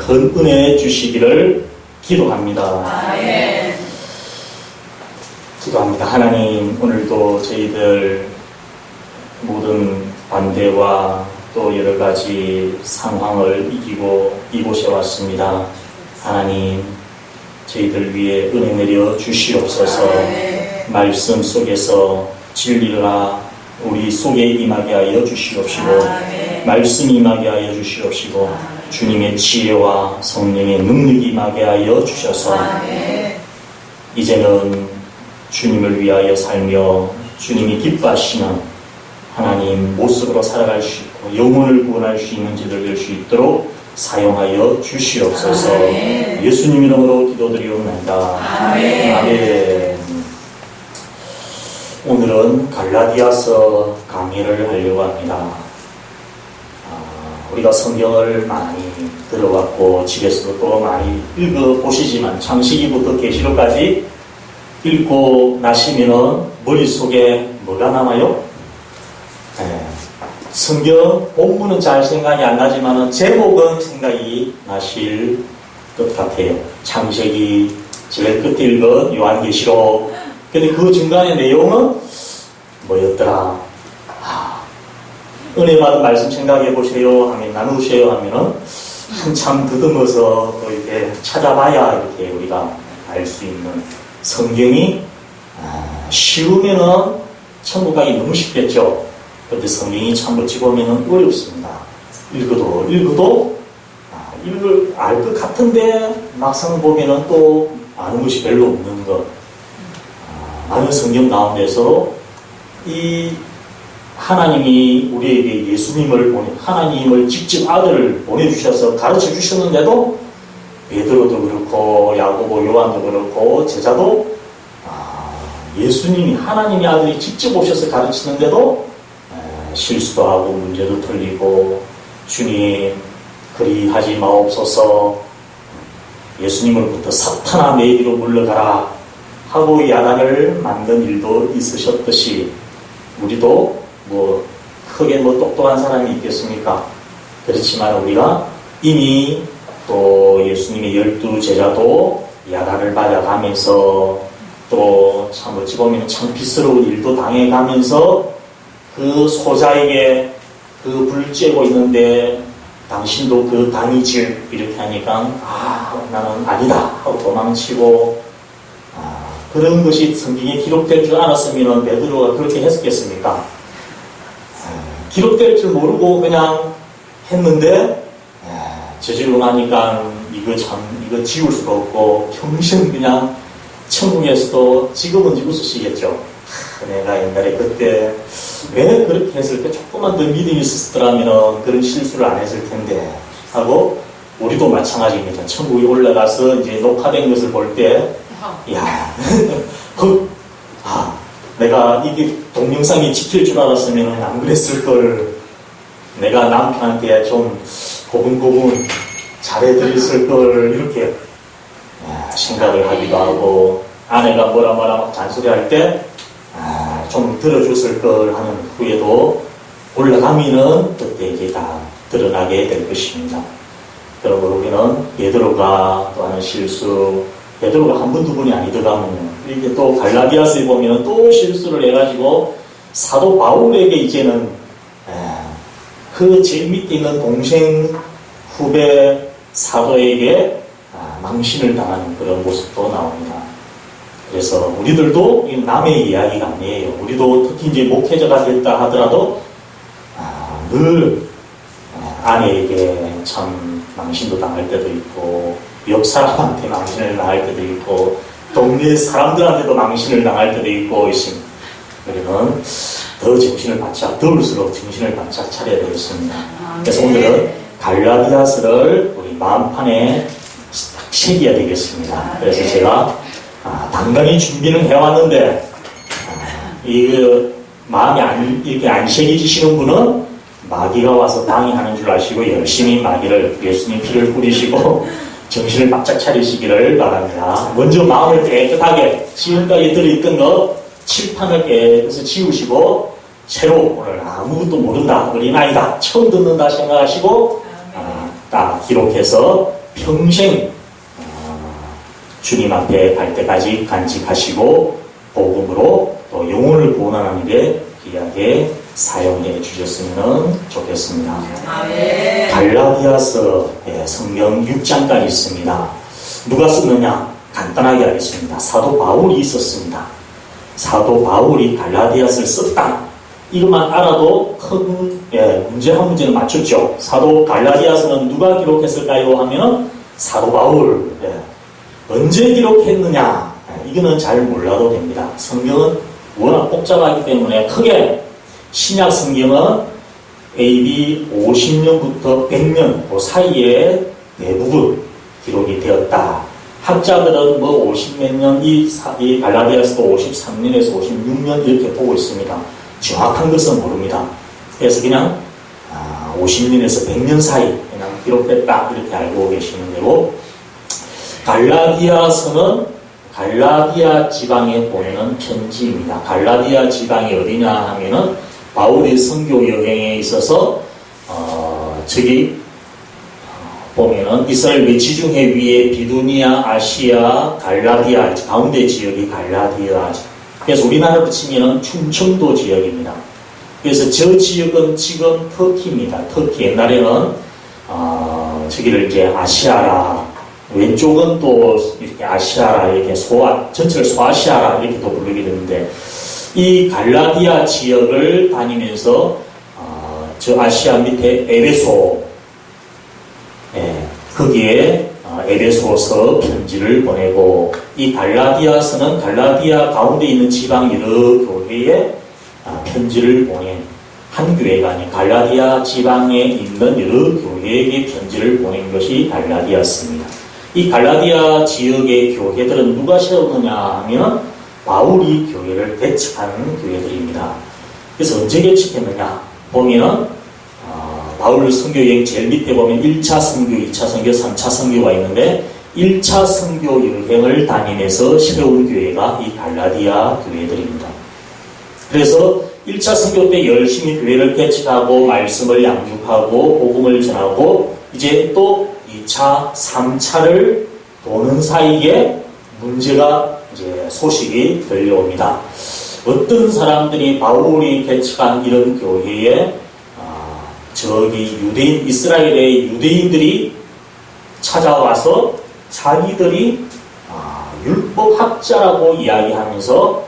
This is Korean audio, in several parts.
큰 은혜 주시기를 기도합니다. 아멘. 기도합니다. 하나님, 오늘도 저희들 모든 반대와 또 여러 가지 상황을 이기고 이곳에 왔습니다. 하나님, 저희들 위해 은혜 내려 주시옵소서. 말씀 속에서 진리가 우리 속에 임하게 하여 주시옵시고, 말씀이 임하게 하여 주시옵시고, 주님의 지혜와 성령의 능력이 임하게 하여 주셔서 이제는 주님을 위하여 살며 주님이 기뻐하시는 하나님 모습으로 살아갈 수 있고 영혼을 구원할 수 있는 지들 될 수 있도록 사용하여 주시옵소서. 예수님 이름으로 기도드리옵나이다. 아멘. 오늘은 갈라디아서 강의를 하려고 합니다. 우리가 성경을 많이 들어봤고 집에서도 또 많이 읽어보시지만 창세기부터 계시록까지 읽고 나시면은 머릿속에 뭐가 남아요? 성경 본문은 잘 생각이 안 나지만은 제목은 생각이 나실 것 같아요. 창세기 제일 끝에 읽은 요한계시록. 근데 그 중간의 내용은 뭐였더라? 은혜 받은 말씀 생각해 보세요 하면 나누세요 하면은 한참 더듬어서 또 이렇게 찾아봐야 이렇게 우리가 알 수 있는 성경이 쉬우면은 천국 가기 너무 쉽겠죠. 그런데 성경이 참 어찌 보면은 어렵습니다. 읽어도 알 것 같은데 막상 보면은 또 아는 것이 별로 없는 것. 많은 성경 가운데서 이 하나님이 우리에게 하나님을 직접 아들을 보내주셔서 가르쳐 주셨는데도 베드로도 그렇고 야고보 요한도 그렇고 제자도 예수님이 하나님의 아들이 직접 오셔서 가르치는데도 실수도 하고 문제도 틀리고 주님 그리하지 마옵소서 예수님으로부터 사탄아 내게로 물러가라 하고 야단을 맞는 일도 있으셨듯이 우리도 크게 똑똑한 사람이 있겠습니까? 그렇지만 우리가 이미 또 예수님의 12 제자도 야단을 맞아가면서 또 참 어찌 보면 창피스러운 일도 당해가면서 그 소자에게 그 불 쬐고 있는데 당신도 그 당이 질 이렇게 하니까 나는 아니다 하고 도망치고 그런 것이 성경에 기록될 줄 알았으면 베드로가 그렇게 했겠습니까? 기록될 줄 모르고 그냥 했는데 저지르고 나니까 이거 지울 수가 없고 평생 그냥 천국에서도 지금은 웃으시겠죠. 내가 옛날에 그때 왜 그렇게 했을까? 조금만 더 믿음이 있었더라면 그런 실수를 안 했을 텐데 하고 우리도 마찬가지입니다. 천국에 올라가서 이제 녹화된 것을 볼 때 내가 이게 동영상이 지킬 줄 알았으면 안 그랬을 걸. 내가 남편한테 좀 고분고분 잘해드렸을 걸 이렇게 생각을 하기도 하고 아내가 뭐라 막 잔소리할 때 좀 들어줬을 걸 하는 후에도 올라가면은 그때 이게 다 드러나게 될 것입니다. 여러분 우리는 베드로가 또 하는 실수 베드로가 한 번, 두 번이 아니더라면요. 이렇게 또 갈라디아서에 보면 또 실수를 해가지고 사도 바울에게 이제는 그 제일 밑에 있는 동생 후배 사도에게 망신을 당하는 그런 모습도 나옵니다. 그래서 우리들도 남의 이야기가 아니에요. 우리도 특히 이제 목회자가 됐다 하더라도 늘 아내에게 참 망신도 당할 때도 있고 옆 사람한테 망신을 당할 때도 있고 동네 사람들한테도 망신을 당할 때도 있고 있습니다. 우리는 더 정신을 바짝 더울수록 정신을 바짝 차려야 되겠습니다. 그래서 오늘은 갈라디아서를 우리 마음판에 새겨야 되겠습니다. 그래서 제가 당당히 준비는 해왔는데 마음이 이렇게 안 새겨지시는 분은 마귀가 와서 방해하는 줄 아시고 열심히 마귀를 예수님 피를 뿌리시고 정신을 바짝 차리시기를 바랍니다. 먼저 마음을 깨끗하게 지금까지 들어있던 것 칠판을 깨끗이 지우시고 새로 오늘 아무것도 모른다 어린아이다 처음 듣는다 생각하시고 딱 기록해서 평생 주님 앞에 갈 때까지 간직하시고 복음으로 또 영혼을 구원하는 데 귀하게 사용해 주셨으면 좋겠습니다. 아멘. 갈라디아서 성경 6장까지 있습니다. 누가 썼느냐? 간단하게 하겠습니다. 사도 바울이 있었습니다. 사도 바울이 갈라디아서를 썼다. 이것만 알아도 큰 문제 한 문제는 맞췄죠. 사도 갈라디아서는 누가 기록했을까요? 하면은 사도 바울. 언제 기록했느냐? 이거는 잘 몰라도 됩니다. 성경은 워낙 복잡하기 때문에 크게 신약 성경은 AD 50년부터 100년 그 사이에 대부분 기록이 되었다. 학자들은 뭐 50몇 년, 이 갈라디아서도 53년에서 56년 이렇게 보고 있습니다. 정확한 것은 모릅니다. 그래서 그냥 50년에서 100년 사이 그냥 기록됐다 이렇게 알고 계시는 대로 갈라디아서는 갈라디아 지방에 보내는 편지입니다. 갈라디아 지방이 어디냐 하면은 바울이 선교 여행에 있어서 저기 보면은 이스라엘 외지중해 위에 비두니아, 아시아, 갈라디아 가운데 지역이 갈라디아. 그래서 우리나라로 치면은 충청도 지역입니다. 그래서 저 지역은 지금 터키입니다. 터키 옛날에는 저기를 이제 아시아라, 왼쪽은 또 이렇게 아시아라 이렇게 전체를 소아시아라 이렇게도 부르게 되는데 이 갈라디아 지역을 다니면서 저 아시아 밑에 에베소 거기에 에베소서 편지를 보내고 이 갈라디아서는 갈라디아 가운데 있는 지방 여러 교회에 편지를 보낸 한 교회가 아닌 갈라디아 지방에 있는 여러 교회에게 편지를 보낸 것이 갈라디아서입니다. 이 갈라디아 지역의 교회들은 누가 세웠느냐 하면 바울이 교회를 개척한 교회들입니다. 그래서 언제 개척했느냐 보면은 바울 선교여행 제일 밑에 보면 1차 선교, 2차 선교, 3차 선교가 있는데 1차 선교 여행을 다니면서 세운 교회가 이 갈라디아 교회들입니다. 그래서 1차 선교 때 열심히 교회를 개척하고 말씀을 양육하고 복음을 전하고 이제 또 2차, 3차를 도는 사이에 문제가 이제 소식이 들려옵니다. 어떤 사람들이 바울이 개척한 이런 교회에 저기 유대인, 이스라엘의 유대인들이 찾아와서 자기들이 율법학자라고 이야기하면서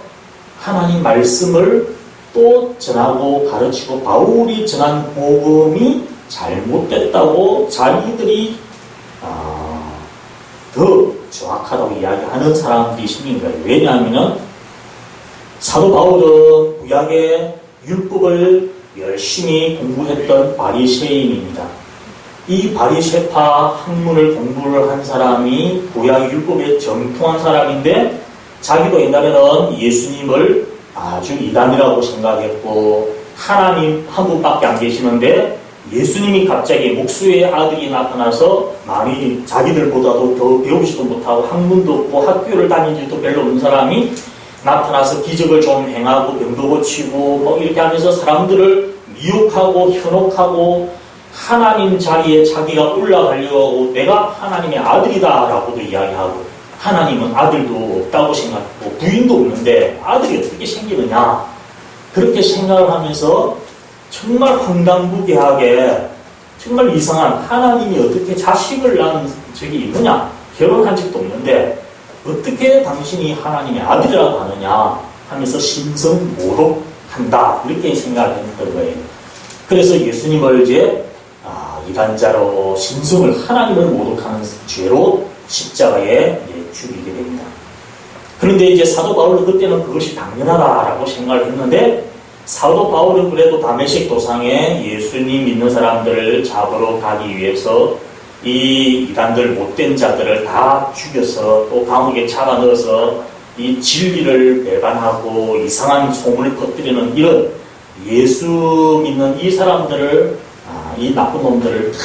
하나님 말씀을 또 전하고 가르치고 바울이 전한 복음이 잘못됐다고 자기들이 더 정확하다고 이야기하는 사람들이 생긴 거예요. 왜냐하면 사도 바울은 구약의 율법을 열심히 공부했던 바리새인입니다. 이 바리새파 학문을 공부를 한 사람이 구약 율법에 정통한 사람인데 자기도 옛날에는 예수님을 아주 이단이라고 생각했고 하나님 한 분밖에 안 계시는데 예수님이 갑자기 목수의 아들이 나타나서 많이 자기들보다도 더 배우지도 못하고 학문도 없고 학교를 다니지도 별로 없는 사람이 나타나서 기적을 좀 행하고 병도 고치고 뭐 이렇게 하면서 사람들을 미혹하고 현혹하고 하나님 자리에 자기가 올라가려고 하고 내가 하나님의 아들이다라고도 이야기하고 하나님은 아들도 없다고 생각하고 부인도 없는데 아들이 어떻게 생기느냐 그렇게 생각을 하면서 정말 황당무계하게 정말 이상한 하나님이 어떻게 자식을 낳은 적이 있느냐 결혼한 적도 없는데 어떻게 당신이 하나님의 아들이라고 하느냐 하면서 신성모독한다 이렇게 생각을 했던 거예요. 그래서 예수님을 이제 이단자로 신성을 하나님을 모독하는 죄로 십자가에 죽이게 됩니다. 그런데 이제 사도 바울은 그때는 그것이 당연하다라고 생각을 했는데 사도 바울은 그래도 다메섹 도상에 예수님 믿는 사람들을 잡으러 가기 위해서 이 이단들 못된 자들을 다 죽여서 또 감옥에 잡아넣어서 이 진리를 배반하고 이상한 소문을 퍼뜨리는 이런 예수 믿는 이 사람들을 이 나쁜 놈들을 다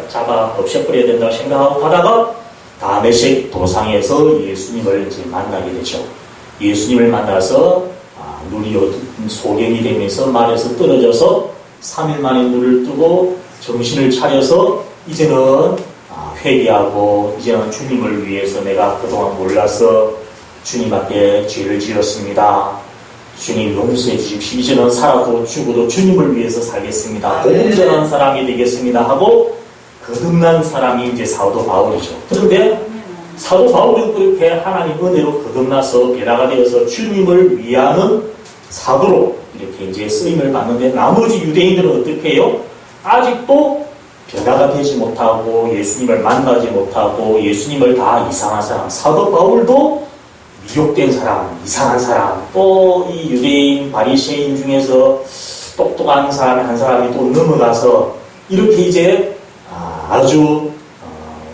잡아 없애버려야 된다고 생각하고 가다가 다메섹 도상에서 예수님을 이제 만나게 되죠. 예수님을 만나서 눈이 소경이 되면서 말에서 떨어져서 3일 만에 눈을 뜨고 정신을 차려서 이제는 회개하고 이제는 주님을 위해서 내가 그동안 몰라서 주님 앞에 죄를 지었습니다. 주님 용서해 주십시오. 이제는 살아도 죽어도 주님을 위해서 살겠습니다. 복음 전하는 사람이 되겠습니다 하고 거듭난 사람이 이제 사도 바울이죠. 그런데 사도 바울은 그렇게 하나님 은혜로 거듭나서 변화가 되어서 주님을 위하는 사도로 이렇게 이제 쓰임을 받는데 나머지 유대인들은 어떻게 해요? 아직도 변화가 되지 못하고 예수님을 만나지 못하고 예수님을 다 이상한 사람, 사도 바울도 미혹된 사람, 이상한 사람, 또 이 유대인 바리새인 중에서 똑똑한 사람 한 사람이 또 넘어가서 이렇게 이제 아주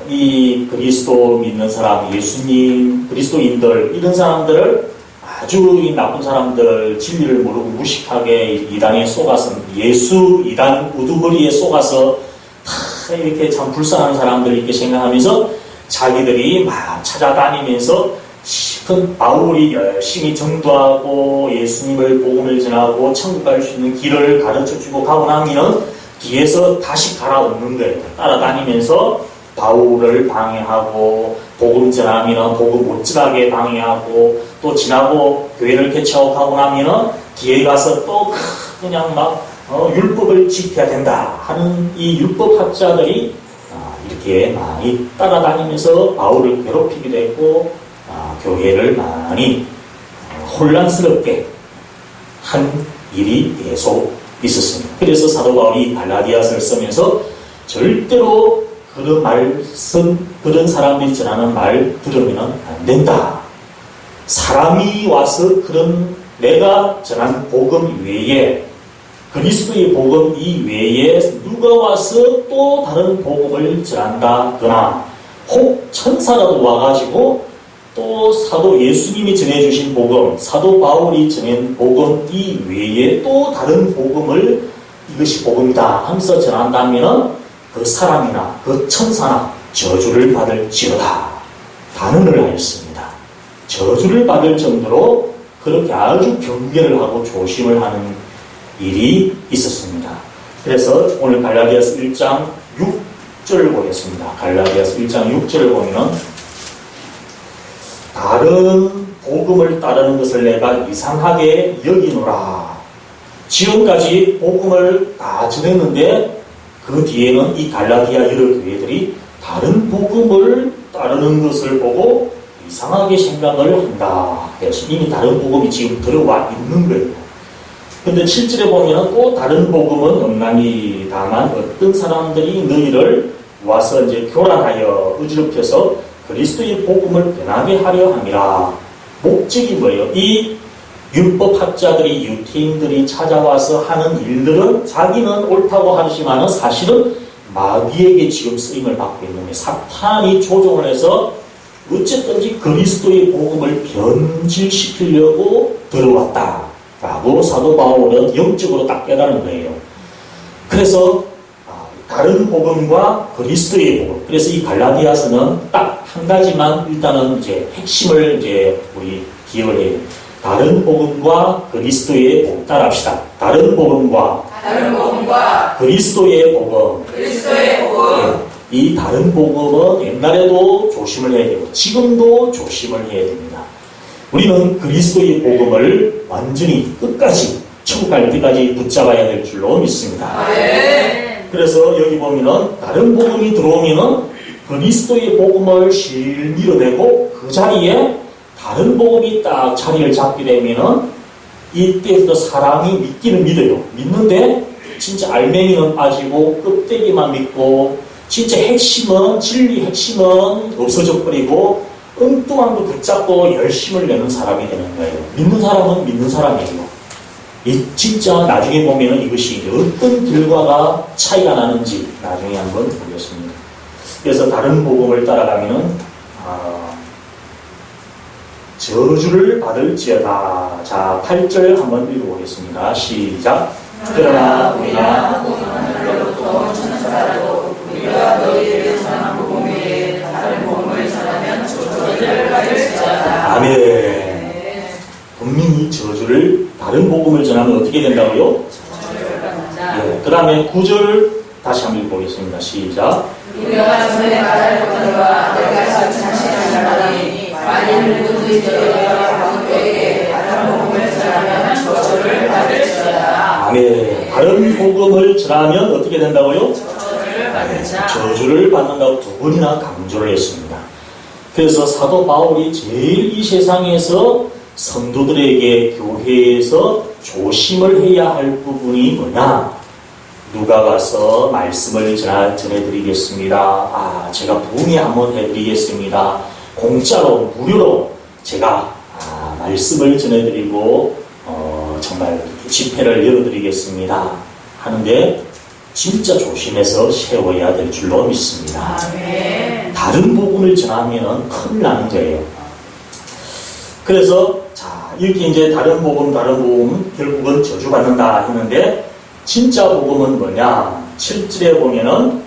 이 그리스도 믿는 사람, 예수님, 그리스도인들 이런 사람들을 아주 이 나쁜 사람들 진리를 모르고 무식하게 이단에 속아서 예수 이단 우두머리에 속아서 다 이렇게 참 불쌍한 사람들 이렇게 생각하면서 자기들이 막 찾아다니면서 바울이 열심히 전도하고 예수님을 복음을 전하고 천국 갈 수 있는 길을 가르쳐주고 가고 나면 뒤에서 다시 갈아엎는 거예요. 따라다니면서 바울을 방해하고 복음 전하면 복음 못 전하게 방해하고 또 지나고 교회를 개척하고 가고 나면 뒤에 가서 또 그냥 막 율법을 지켜야 된다 하는 이 율법학자들이 이렇게 많이 따라다니면서 바울을 괴롭히기도 했고 교회를 많이 혼란스럽게 한 일이 계속 있었습니다. 그래서 사도 바울이 갈라디아서를 쓰면서 절대로 그런 말씀, 그런 사람들이 전하는 말 들으면 안 된다. 사람이 와서 그런 내가 전한 복음 외에 그리스도의 복음 이외에 누가 와서 또 다른 복음을 전한다거나 혹 천사라도 와가지고 또 사도 예수님이 전해주신 복음, 사도 바울이 전한 복음 이외에 또 다른 복음을 이것이 복음이다 하면서 전한다면 그 사람이나 그 천사나 저주를 받을지어다 단언을 하였습니다. 저주를 받을 정도로 그렇게 아주 경계를 하고 조심을 하는 일이 있었습니다. 그래서 오늘 갈라디아서 1장 6절을 보겠습니다. 갈라디아서 1장 6절을 보면 다른 복음을 따르는 것을 내가 이상하게 여기노라. 지금까지 복음을 다 전했는데 그 뒤에는 이 갈라디아 여러 교회들이 다른 복음을 따르는 것을 보고 이상하게 생각을 한다. 그래서 이미 다른 복음이 지금 들어와 있는 거예요. 근데 7절에 보면 또 다른 복음은 없나니 다만 어떤 사람들이 너희를 와서 이제 교란하여 어지럽혀서 그리스도의 복음을 변하게 하려 함이라. 목적이 뭐예요? 이 율법학자들이 유태인들이 찾아와서 하는 일들은 자기는 옳다고 하지만 사실은 마귀에게 지금 쓰임을 받고 있는 거예요. 사탄이 조종을 해서 어쨌든지 그리스도의 복음을 변질시키려고 들어왔다라고 사도 바울은 영적으로 딱 깨달은 거예요. 그래서 다른 복음과 그리스도의 복음. 그래서 이 갈라디아서는 딱 한 가지만 일단은 이제 핵심을 이제 우리 기억을 해요. 다른 복음과 그리스도의 복음 따라합시다. 다른 복음과 그리스도의 복음. 네. 이 다른 복음은 옛날에도 조심을 해야 되고 지금도 조심을 해야 됩니다. 우리는 그리스도의 복음을 완전히 끝까지 천국 갈 때까지 붙잡아야 될 줄로 믿습니다. 그래서 여기 보면은 다른 복음이 들어오면은 그리스도의 복음을 실 밀어내고 그 자리에 다른 복음이 딱 자리를 잡게 되면은 이때부터 사람이 믿기는 믿어요. 믿는데 진짜 알맹이는 빠지고 껍데기만 믿고 진짜 핵심은 진리 핵심은 없어져 버리고 엉뚱한 거 붙잡고 열심을 내는 사람이 되는 거예요. 믿는 사람은 믿는 사람이에요. 이 진짜 나중에 보면 이것이 어떤 결과가 차이가 나는지 나중에 한번 보겠습니다. 그래서 다른 복음을 따라가면은 저주를 받을지어다. 자, 8절 한번 읽어보겠습니다. 시작. 그러나 우리가 하늘로부터 천사라도 우리가 너희에게 전한 복음 외에 다른 복음을 전하면 저주를 받을지어다. 아멘. 분명히 저주를 다른 복음을 전하면 어떻게 된다고요? 그 다음에 9절 다시 한번 읽어보겠습니다. 시작. 우리가 전에 말할 것들과 내가 자신을 말하니 만일 누구든지 너희가 바울에게 다른 복음을 전하면 저주를 받을지어다. 아멘. 다른 복음을 전하면 어떻게 된다고요? 저주를 받을지어다. 저주를 받는다고 두 번이나 강조를 했습니다. 그래서 사도 바울이 제일 이 세상에서 성도들에게 교회에서 조심을 해야 할 부분이 뭐냐? 누가 가서 말씀을 전해드리겠습니다. 제가 부흥회 한번 해드리겠습니다. 공짜로 무료로 제가 말씀을 전해드리고 정말 집회를 열어드리겠습니다 하는데 진짜 조심해서 세워야 될 줄로 믿습니다. 아멘. 다른 복음을 전하면 큰일 나는 거예요. 그래서 이렇게 이제 다른 복음 결국은 저주받는다 했는데 진짜 복음은 뭐냐? 7절에 보면은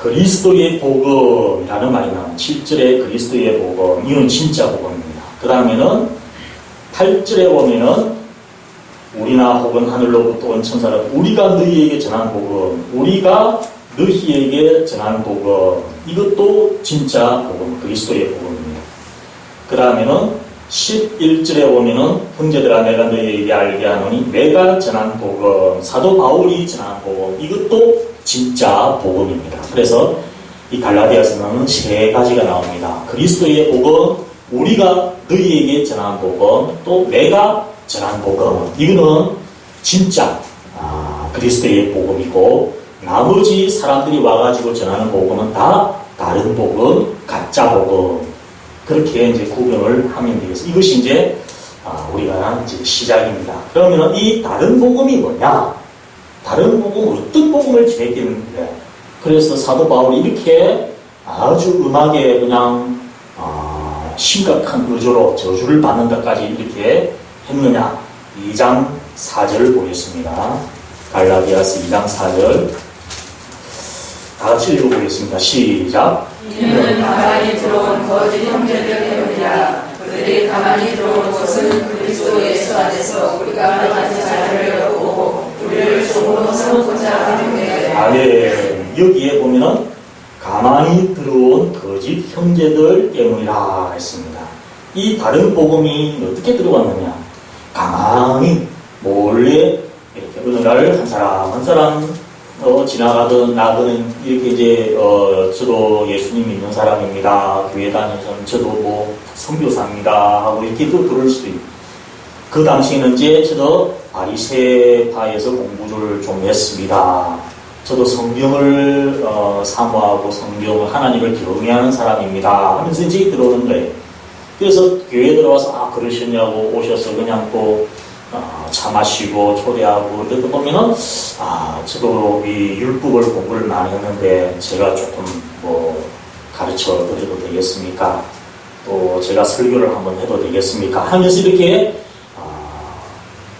그리스도의 복음이라는 말이 나와요. 7절에 그리스도의 복음, 이건 진짜 복음입니다. 그 다음에는 8절에 보면은 우리나 혹은 하늘로부터 온 천사라 우리가 너희에게 전한 복음, 우리가 너희에게 전한 복음, 이것도 진짜 복음, 그리스도의 복음입니다. 그 다음에는 11절에 보면은 형제들아 내가 너희에게 알게 하노니 내가 전한 복음, 사도 바울이 전한 복음, 이것도 진짜 복음입니다. 그래서 이 갈라디아서는 세 가지가 나옵니다. 그리스도의 복음, 우리가 너희에게 전한 복음, 또 내가 전한 복음, 이거는 진짜 그리스도의 복음이고 나머지 사람들이 와가지고 전하는 복음은 다 다른 복음, 가짜 복음, 그렇게 이제 구별을 하면 되겠습니다. 이것이 이제 우리가 이제 시작입니다. 그러면은 이 다른 복음이 뭐냐? 다른 복음, 어떤 복음을 전했겠는데? 그래서 사도 바울이 이렇게 아주 음악에 그냥 심각한 의조로 저주를 받는 것까지 이렇게 했느냐? 2장 4절 보겠습니다. 갈라디아서 2장 4절 다 같이 읽어보겠습니다. 시작. 이는 가만히 들어온 거짓 형제들 때문이라. 그들이 가만히 들어온 것은 그리스도 예수 안에서 우리가 하나님의 자녀를 얻고 우리를 종으로 삼고자 하는 게. 아멘. 여기에 보면은 가만히 들어온 거짓 형제들 때문이라 했습니다. 이 다른 복음이 어떻게 들어왔느냐? 가만히 몰래 이렇게 어느 날 한 사람 지나가던 나그는 이렇게 이제 저도 예수님 믿는 사람입니다. 교회 다니면서 저도 뭐 선교사입니다 하고 이렇게 또 그럴 수도 있고, 그 당시에는 이제 저도 바리새파에서 공부를 좀 했습니다. 저도 성경을 사모하고 성경을 하나님을 경외하는 사람입니다 하면서 이제 들어오는 거예요. 그래서 교회에 들어와서 그러셨냐고 오셔서 그냥 또 차 마시고 초대하고 이렇게 보면은 저도 이 율법을 공부를 많이 했는데 제가 조금 뭐 가르쳐 드려도 되겠습니까? 또 제가 설교를 한번 해도 되겠습니까? 하면서 이렇게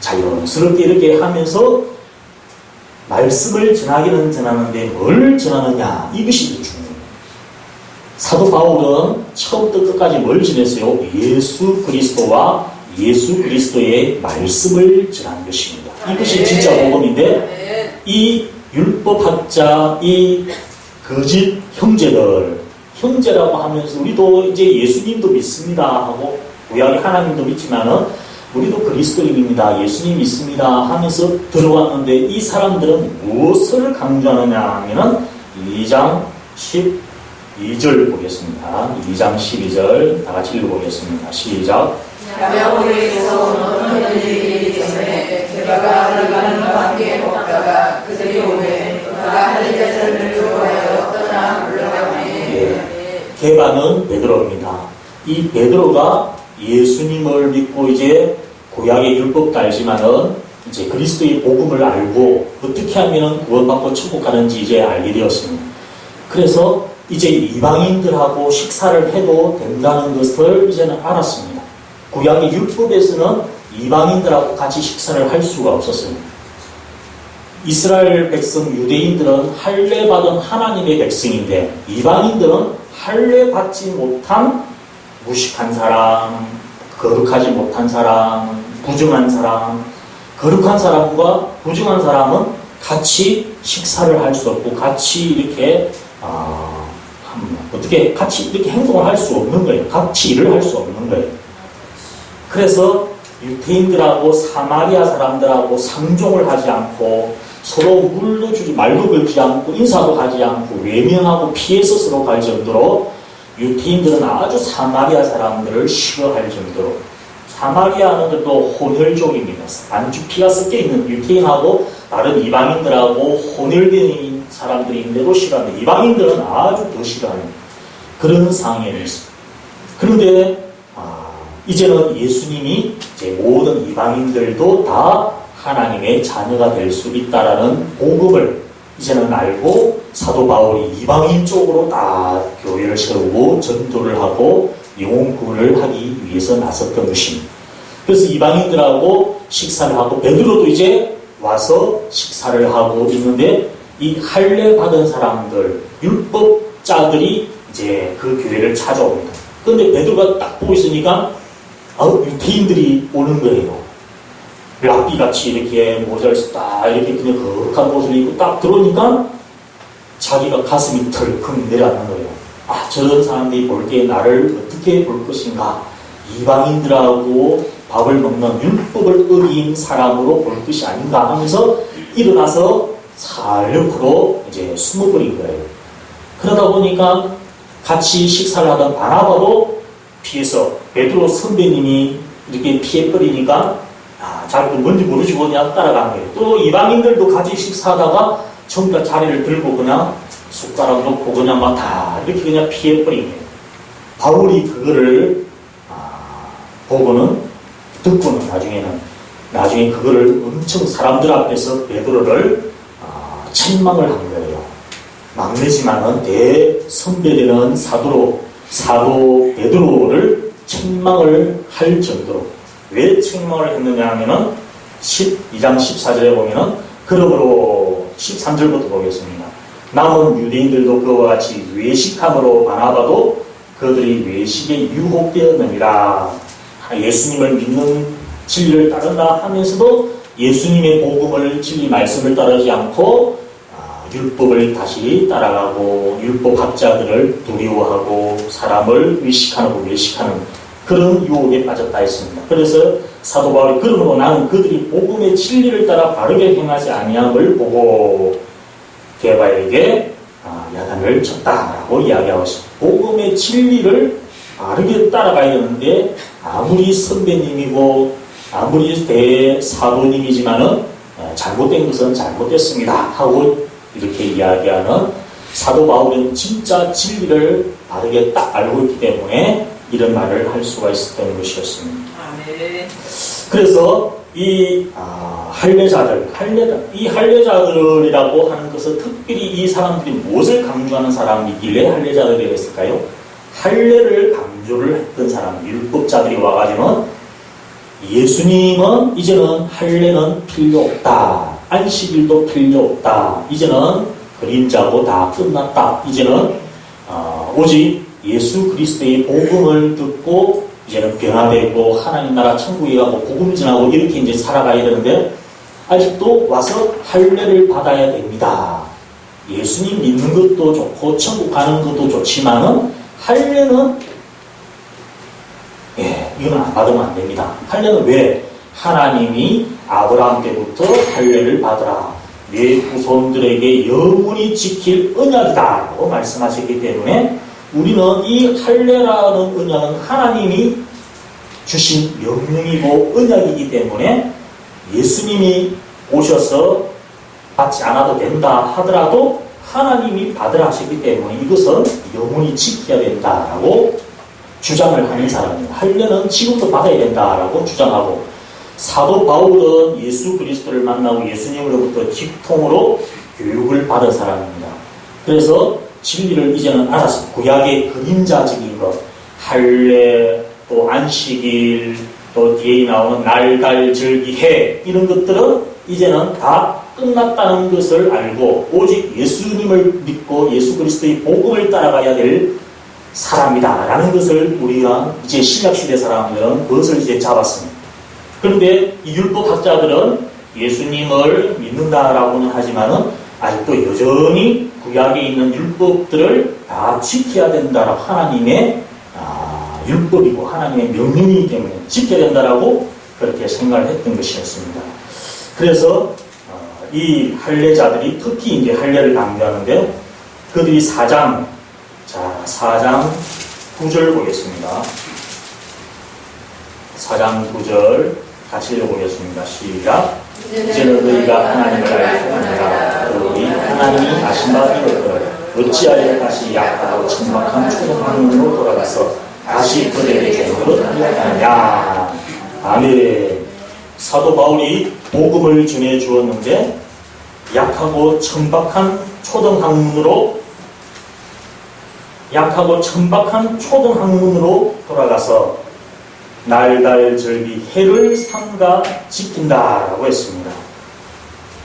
자연스럽게 이렇게 하면서 말씀을 전하기는 전하는데 뭘 전하느냐, 이것이 더 중요해요. 사도 바울은 처음부터 끝까지 뭘 전했어요? 예수 그리스도와 예수 그리스도의 말씀을 전한 것입니다. 이것이 진짜 복음인데 이 율법학자, 이 거짓 형제라고 하면서 우리도 이제 예수님도 믿습니다 하고 구약의 하나님도 믿지만은 우리도 그리스도인입니다, 예수님 믿습니다 하면서 들어왔는데 이 사람들은 무엇을 강조하느냐 하면은 2장 12절 보겠습니다. 2장 12절 다 같이 읽어보겠습니다. 시작. 야곱에게서 어떤 일이 때문에 그가 들어가는 함께 먹다가 그들이 오매 그가 할례자들을 좋아하여 떠나 물러가매. 게바는 베드로입니다. 이 베드로가 예수님을 믿고 이제 구약의 율법도 알지만은 이제 그리스도의 복음을 알고 어떻게 하면은 구원받고 천국 가는지 이제 알게 되었습니다. 그래서 이제 이방인들하고 식사를 해도 된다는 것을 이제는 알았습니다. 구약의 율법에서는 이방인들하고 같이 식사를 할 수가 없었어요. 이스라엘 백성 유대인들은 할례 받은 하나님의 백성인데 이방인들은 할례 받지 못한 무식한 사람, 거룩하지 못한 사람, 부정한 사람, 거룩한 사람과 부정한 사람은 같이 식사를 할 수 없고 같이 이렇게 어떻게 같이 이렇게 행동을 할 수 없는 거예요. 같이 일을 할 수 없는 거예요. 그래서 유태인들하고 사마리아 사람들하고 상종을 하지 않고 서로 물도 주지 말도 걸지 않고 인사도 하지 않고 외면하고 피해서 서로 갈 정도로 유태인들은 아주 사마리아 사람들을 싫어할 정도로 사마리아는 그래도 혼혈족입니다. 안주 피가 섞여 있는 유태인하고 다른 이방인들하고 혼혈된 사람들인데도 싫어하는 이방인들은 아주 더 싫어하는 그런 상황에 있습니다. 그런데 이제는 예수님이 이제 모든 이방인들도 다 하나님의 자녀가 될 수 있다라는 복음을 이제는 알고 사도 바울이 이방인 쪽으로 다 교회를 세우고 전도를 하고 영혼 구원을 하기 위해서 나섰던 것입니다. 그래서 이방인들하고 식사를 하고 베드로도 이제 와서 식사를 하고 있는데 이 할례 받은 사람들 율법자들이 이제 그 교회를 찾아옵니다. 그런데 베드로가 딱 보고 있으니까 유태인들이 오는 거예요. 랍비같이 이렇게 모자를 딱 이렇게 그냥 거룩한 옷을 입고 딱 들어오니까 자기가 가슴이 덜컥 내려앉는 거예요. 저런 사람들이 볼 때 나를 어떻게 볼 것인가. 이방인들하고 밥을 먹는 율법을 어긴 사람으로 볼 것이 아닌가 하면서 일어나서 살옆으로 이제 숨어버린 거예요. 그러다 보니까 같이 식사를 하던 바나바도 피해서 베드로 선배님이 이렇게 피해버리니까 자기도 뭔지 모르시고 그냥 따라간 거예요. 또 이방인들도 같이 식사하다가 전부 다 자리를 들고 그냥 숟가락 놓고 그냥 막 다 이렇게 그냥 피해버린 거예요. 바울이 그거를 보고는 듣고는 나중에 그거를 엄청 사람들 앞에서 베드로를 책망을 한 거예요. 막내지만은 대선배되는 사도 베드로를 책망을 할 정도로. 왜 책망을 했느냐 하면은 12장 14절에 보면은 그러므로 13절부터 보겠습니다. 남은 유대인들도 그와 같이 외식함으로 바나바도 그들이 외식에 유혹되었느니라. 예수님을 믿는 진리를 따른다 하면서도 예수님의 복음을 진리 말씀을 따르지 않고 율법을 다시 따라가고 율법학자들을 두려워하고 사람을 외식하는 그런 유혹에 빠졌다 했습니다. 그래서 사도 바울이 그러므로 나는 그들이 복음의 진리를 따라 바르게 행하지 아니함을 보고 게바에게 야단을 쳤다라고 이야기하고 있습니다. 복음의 진리를 바르게 따라가야 되는데 아무리 선배님이고 아무리 대사도님이지만은 잘못된 것은 잘못됐습니다 하고 이렇게 이야기하는 사도 바울은 진짜 진리를 바르게 딱 알고 있기 때문에 이런 말을 할 수가 있었던 것이었습니다. 그래서 이 할례자들이라고 하는 것은 특별히 이 사람들이 무엇을 강조하는 사람이길래 할례자들이 했을까요? 할례를 강조를 했던 사람, 율법자들이 와가지고는 예수님은 이제는 할례는 필요 없다. 안식일도 필요 없다. 이제는 그림자고 다 끝났다. 이제는 오직 예수 그리스도의 복음을 듣고 이제는 변화되고 하나님 나라 천국에 가고 복음 전하고 이렇게 이제 살아가야 되는데 아직도 와서 할례를 받아야 됩니다. 예수님 믿는 것도 좋고 천국 가는 것도 좋지만은 할례는 이건 안 받으면 안 됩니다. 할례는 왜? 하나님이 아브라함 때부터 할례를 받으라. 내 후손들에게 영원히 지킬 언약이다라고 말씀하셨기 때문에 우리는 이 할례라는 언약은 하나님이 주신 명령이고 언약이기 때문에 예수님이 오셔서 받지 않아도 된다 하더라도 하나님이 받으라 하셨기 때문에 이것은 영원히 지켜야 된다라고 주장을 하는 사람입니다. 할례는 지금도 받아야 된다라고 주장하고 사도 바울은 예수 그리스도를 만나고 예수님으로부터 직통으로 교육을 받은 사람입니다. 그래서 진리를 이제는 알았습니다. 구약의 그림자적인 것, 할례, 또 안식일, 또 뒤에 나오는 날, 달, 절기, 해 이런 것들은 이제는 다 끝났다는 것을 알고 오직 예수님을 믿고 예수 그리스도의 복음을 따라가야 될 사람이다 라는 것을 우리가 이제 신약시대 사람들은 그것을 이제 잡았습니다. 그런데 이 율법학자들은 예수님을 믿는다라고는 하지만은 아직도 여전히 구약에 있는 율법들을 다 지켜야 된다라고 하나님의 율법이고 하나님의 명령이기 때문에 지켜야 된다라고 그렇게 생각을 했던 것이었습니다. 그래서 이 할례자들이 특히 이제 할례를 강조하는데 그들이 4장 9절 보겠습니다. 4장 9절 같이 읽어보겠습니다. 시작. 이제는 너희가 하나님을 알고 하느라 그러니 하나님이 아신 바 이것들을 어찌하여 다시 약하고 천박한 초등학문으로 돌아가서 다시 그들에게 그릇하느냐. 아멘. 사도 바울이 복음을 전해 주었는데 약하고 천박한 초등학문으로 돌아가서 날달 절기 해를 삼가 지킨다라고 했습니다.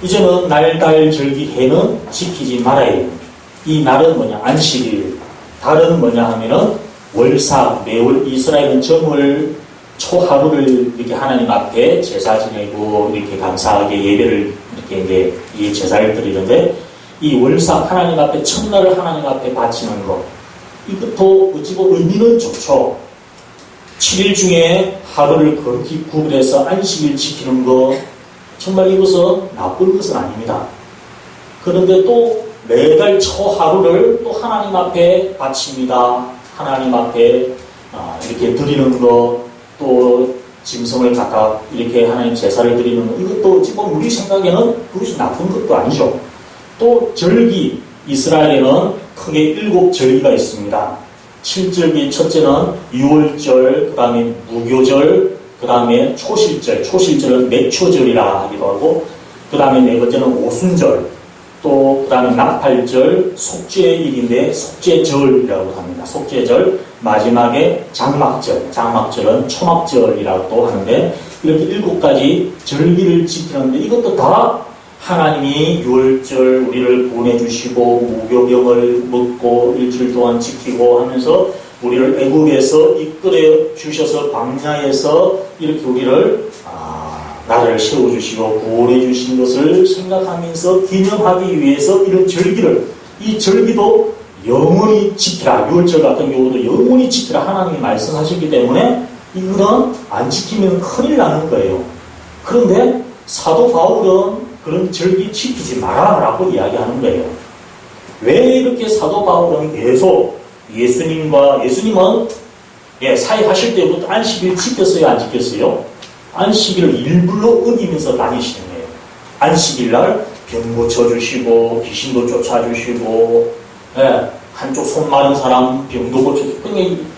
이제는 날달 절기 해는 지키지 말아야 됩니다. 이 날은 뭐냐? 안식일. 달은 뭐냐 하면은 월사, 매월 이스라엘은 정월 초하루를 이렇게 하나님 앞에 제사 지내고 이렇게 감사하게 예배를 이렇게 이제 이 제사를 드리는데 이 월사 하나님 앞에 첫날을 하나님 앞에 바치는 것 이것도 어찌고 의미는 좋죠. 7일 중에 하루를 그렇게 구분해서 안식일 지키는 것 정말 이것은 나쁜 것은 아닙니다. 그런데 또 매달 초하루를 또 하나님 앞에 바칩니다. 하나님 앞에 이렇게 드리는 것, 또 짐승을 각각 이렇게 하나님 제사를 드리는 것, 이것도 지금 우리 생각에는 그것이 나쁜 것도 아니죠. 또 절기, 이스라엘에는 크게 7절기가 있습니다. 7절기 첫째는 유월절, 그 다음에 무교절, 그 다음에 초실절, 초실절은 맥초절이라 하기도 하고, 그 다음에 네 번째는 오순절, 또 그 다음에 나팔절, 속죄일인데 속죄절이라고 합니다. 속죄절, 마지막에 장막절, 장막절은 초막절이라고 하는데 이렇게 7가지 절기를 지키는데 이것도 다 하나님이 유월절 우리를 보내주시고 무교병을 먹고 일주일 동안 지키고 하면서 우리를 애국에서 이끌어 주셔서 광야에서 이렇게 우리를 나라를 세워주시고 구원해 주신 것을 생각하면서 기념하기 위해서 이런 절기를 이 절기도 영원히 지키라. 유월절 같은 경우도 영원히 지키라 하나님이 말씀하셨기 때문에 이거는 안 지키면 큰일 나는 거예요. 그런데 사도 바울은 그런 절기 지키지 마라라고 이야기하는 거예요. 왜 이렇게 사도 바울은 계속 예수님은 사역하실 때부터 안식일 지켰어요, 안 지켰어요? 안식일을 일부러 어기면서 다니시는 거예요. 안식일날 병 고쳐주시고 귀신도 쫓아주시고 한쪽 손 마른 사람 병도 고쳐주시고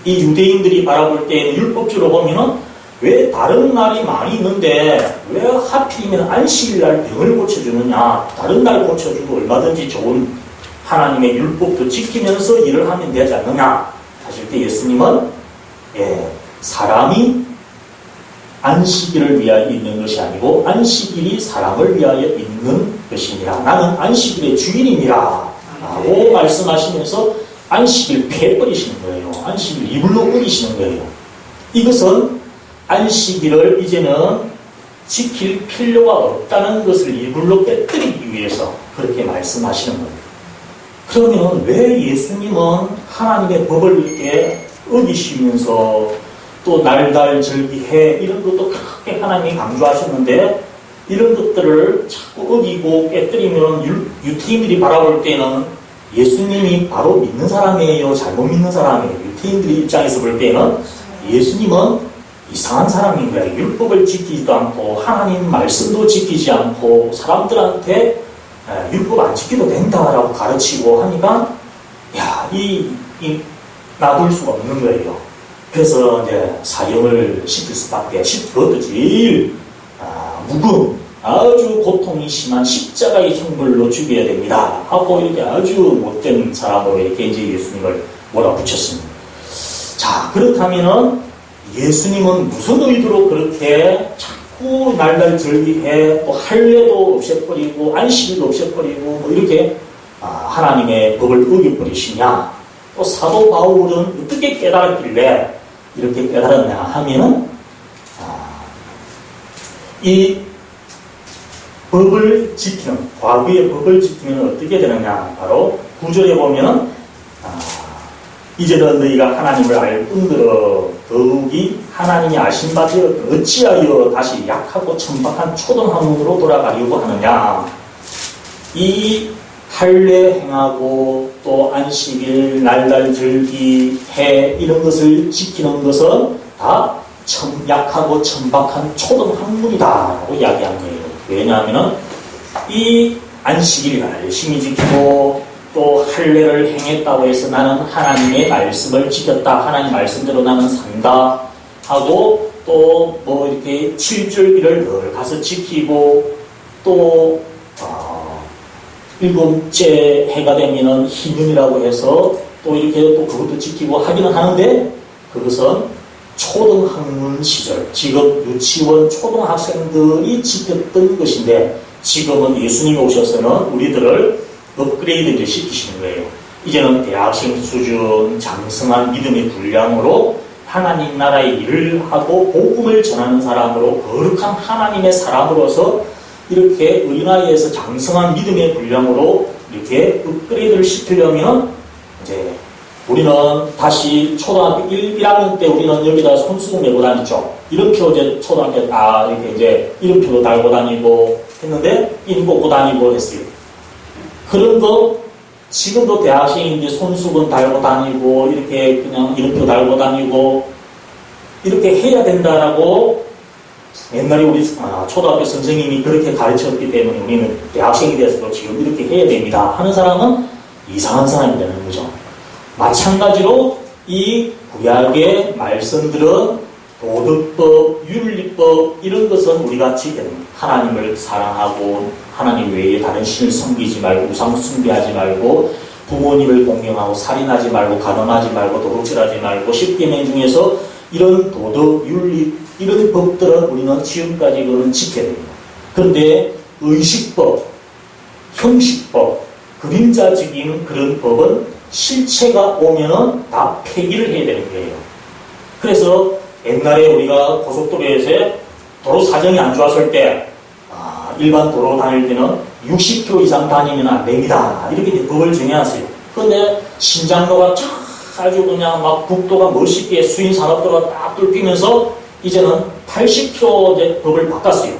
이 유대인들이 바라볼 때에는 율법적으로 보면은 왜 다른 날이 많이 있는데 왜 하필이면 안식일날 병을 고쳐주느냐. 다른 날 고쳐주고 얼마든지 좋은 하나님의 율법도 지키면서 일을 하면 되지 않느냐 하실 때 예수님은 사람이 안식일을 위하여 있는 것이 아니고 안식일이 사람을 위하여 있는 것이니라. 나는 안식일의 주인이니라 라고 말씀하시면서 안식일 패버리시는 거예요. 안식일 이불로 어기시는 거예요. 이것은 안식일을 이제는 지킬 필요가 없다는 것을 이불로 깨뜨리기 위해서 그렇게 말씀하시는 거예요. 그러면 왜 예수님은 하나님의 법을 이렇게 어기시면서 또 날달 절기해 이런 것도 크게 하나님이 강조하셨는데 이런 것들을 자꾸 어기고 깨뜨리면 유태인들이 바라볼 때는 예수님이 바로 믿는 사람이에요, 잘못 믿는 사람이에요. 유태인들의 입장에서 볼 때는 예수님은 이상한 사람인 거예요. 율법을 지키지도 않고 하나님 말씀도 지키지 않고 사람들한테 율법 안 지켜도 된다라고 가르치고 하니까 놔둘 수가 없는 거예요. 그래서 이제 사형을 시킬 수밖에, 그것도 제일 무거운 아주 고통이 심한 십자가의 형벌로 죽여야 됩니다 하고 이렇게 아주 못된 사람으로 이렇게 이제 예수님을 몰아붙였습니다. 자, 그렇다면은 예수님은 무슨 의도로 그렇게 자꾸 날날 절기해 또 할례도 없애버리고 안식일도 없애버리고 뭐 이렇게 하나님의 법을 어겨버리시냐. 또 사도 바울은 어떻게 깨달았길래 이렇게 깨달았냐 하면은 이 법을 지키는, 과거의 법을 지키면 어떻게 되느냐. 바로 9절에 보면은 이제는 너희가 하나님을 알 뿐더러 더욱이 하나님이 아신 바 되었고 어찌하여 다시 약하고 천박한 초등학문으로 돌아가려고 하느냐. 이 할례 행하고 또 안식일, 날달 절기, 해 이런 것을 지키는 것은 다 약하고 천박한 초등학문이다 라고 이야기한 거예요. 왜냐하면 이 안식일 열심히 지키고 또 할례를 행했다고 해서 나는 하나님의 말씀을 지켰다, 하나님 말씀대로 나는 산다 하고 또 뭐 이렇게 7절기를 늘 가서 지키고 또 일곱째 해가 되면은 희년이라고 해서 또 이렇게 또 그것도 지키고 하기는 하는데 그것은 초등학문 시절, 지금 유치원 초등학생들이 지켰던 것인데 지금은 예수님이 오셔서는 우리들을 업그레이드를 시키시는 거예요. 이제는 대학생 수준, 장성한 믿음의 분량으로 하나님 나라의 일을 하고 복음을 전하는 사람으로 거룩한 하나님의 사람으로서 이렇게 어린아이에서 장성한 믿음의 분량으로 이렇게 업그레이드를 시키려면 이제 우리는 다시 초등학교 1학년 때 우리는 여기다 손수건 메고 다녔죠. 이름표 이제 초등학교 이렇게 이제 이름표도 달고 다니고 했는데 인 꽂고 다니고 했어요. 그런 거 지금도 대학생인데 손수건 달고 다니고 이렇게 그냥 이름표 달고 다니고 이렇게 해야 된다라고 옛날에 우리 초등학교 선생님이 그렇게 가르쳤기 때문에 우리는 대학생이 돼서도 지금 이렇게 해야 됩니다 하는 사람은 이상한 사람이라는 거죠. 마찬가지로 이 구약의 말씀들은 도덕법, 윤리법 이런 것은 우리가 지켜야 됩니다. 하나님을 사랑하고 하나님 외에 다른 신을 섬기지 말고 우상 숭배하지 말고 부모님을 공경하고 살인하지 말고 간음하지 말고 도둑질하지 말고 10계명 중에서 이런 도덕, 윤리 이런 법들은 우리는 지금까지 그는 지켜야 됩니다. 그런데 의식법, 형식법, 그림자적인 그런 법은 실체가 오면은 다 폐기를 해야 되는 거예요. 그래서 옛날에 우리가 고속도로에서 도로 사정이 안 좋았을 때 일반 도로 다닐 때는 60km 이상 다니면 안 됩니다. 이렇게 이제 법을 정해놨어요. 그런데 신장로가 아주 그냥 막 국도가 멋있게 수인산업도가 딱 뚫리면서 이제는 80km 이제 법을 바꿨어요.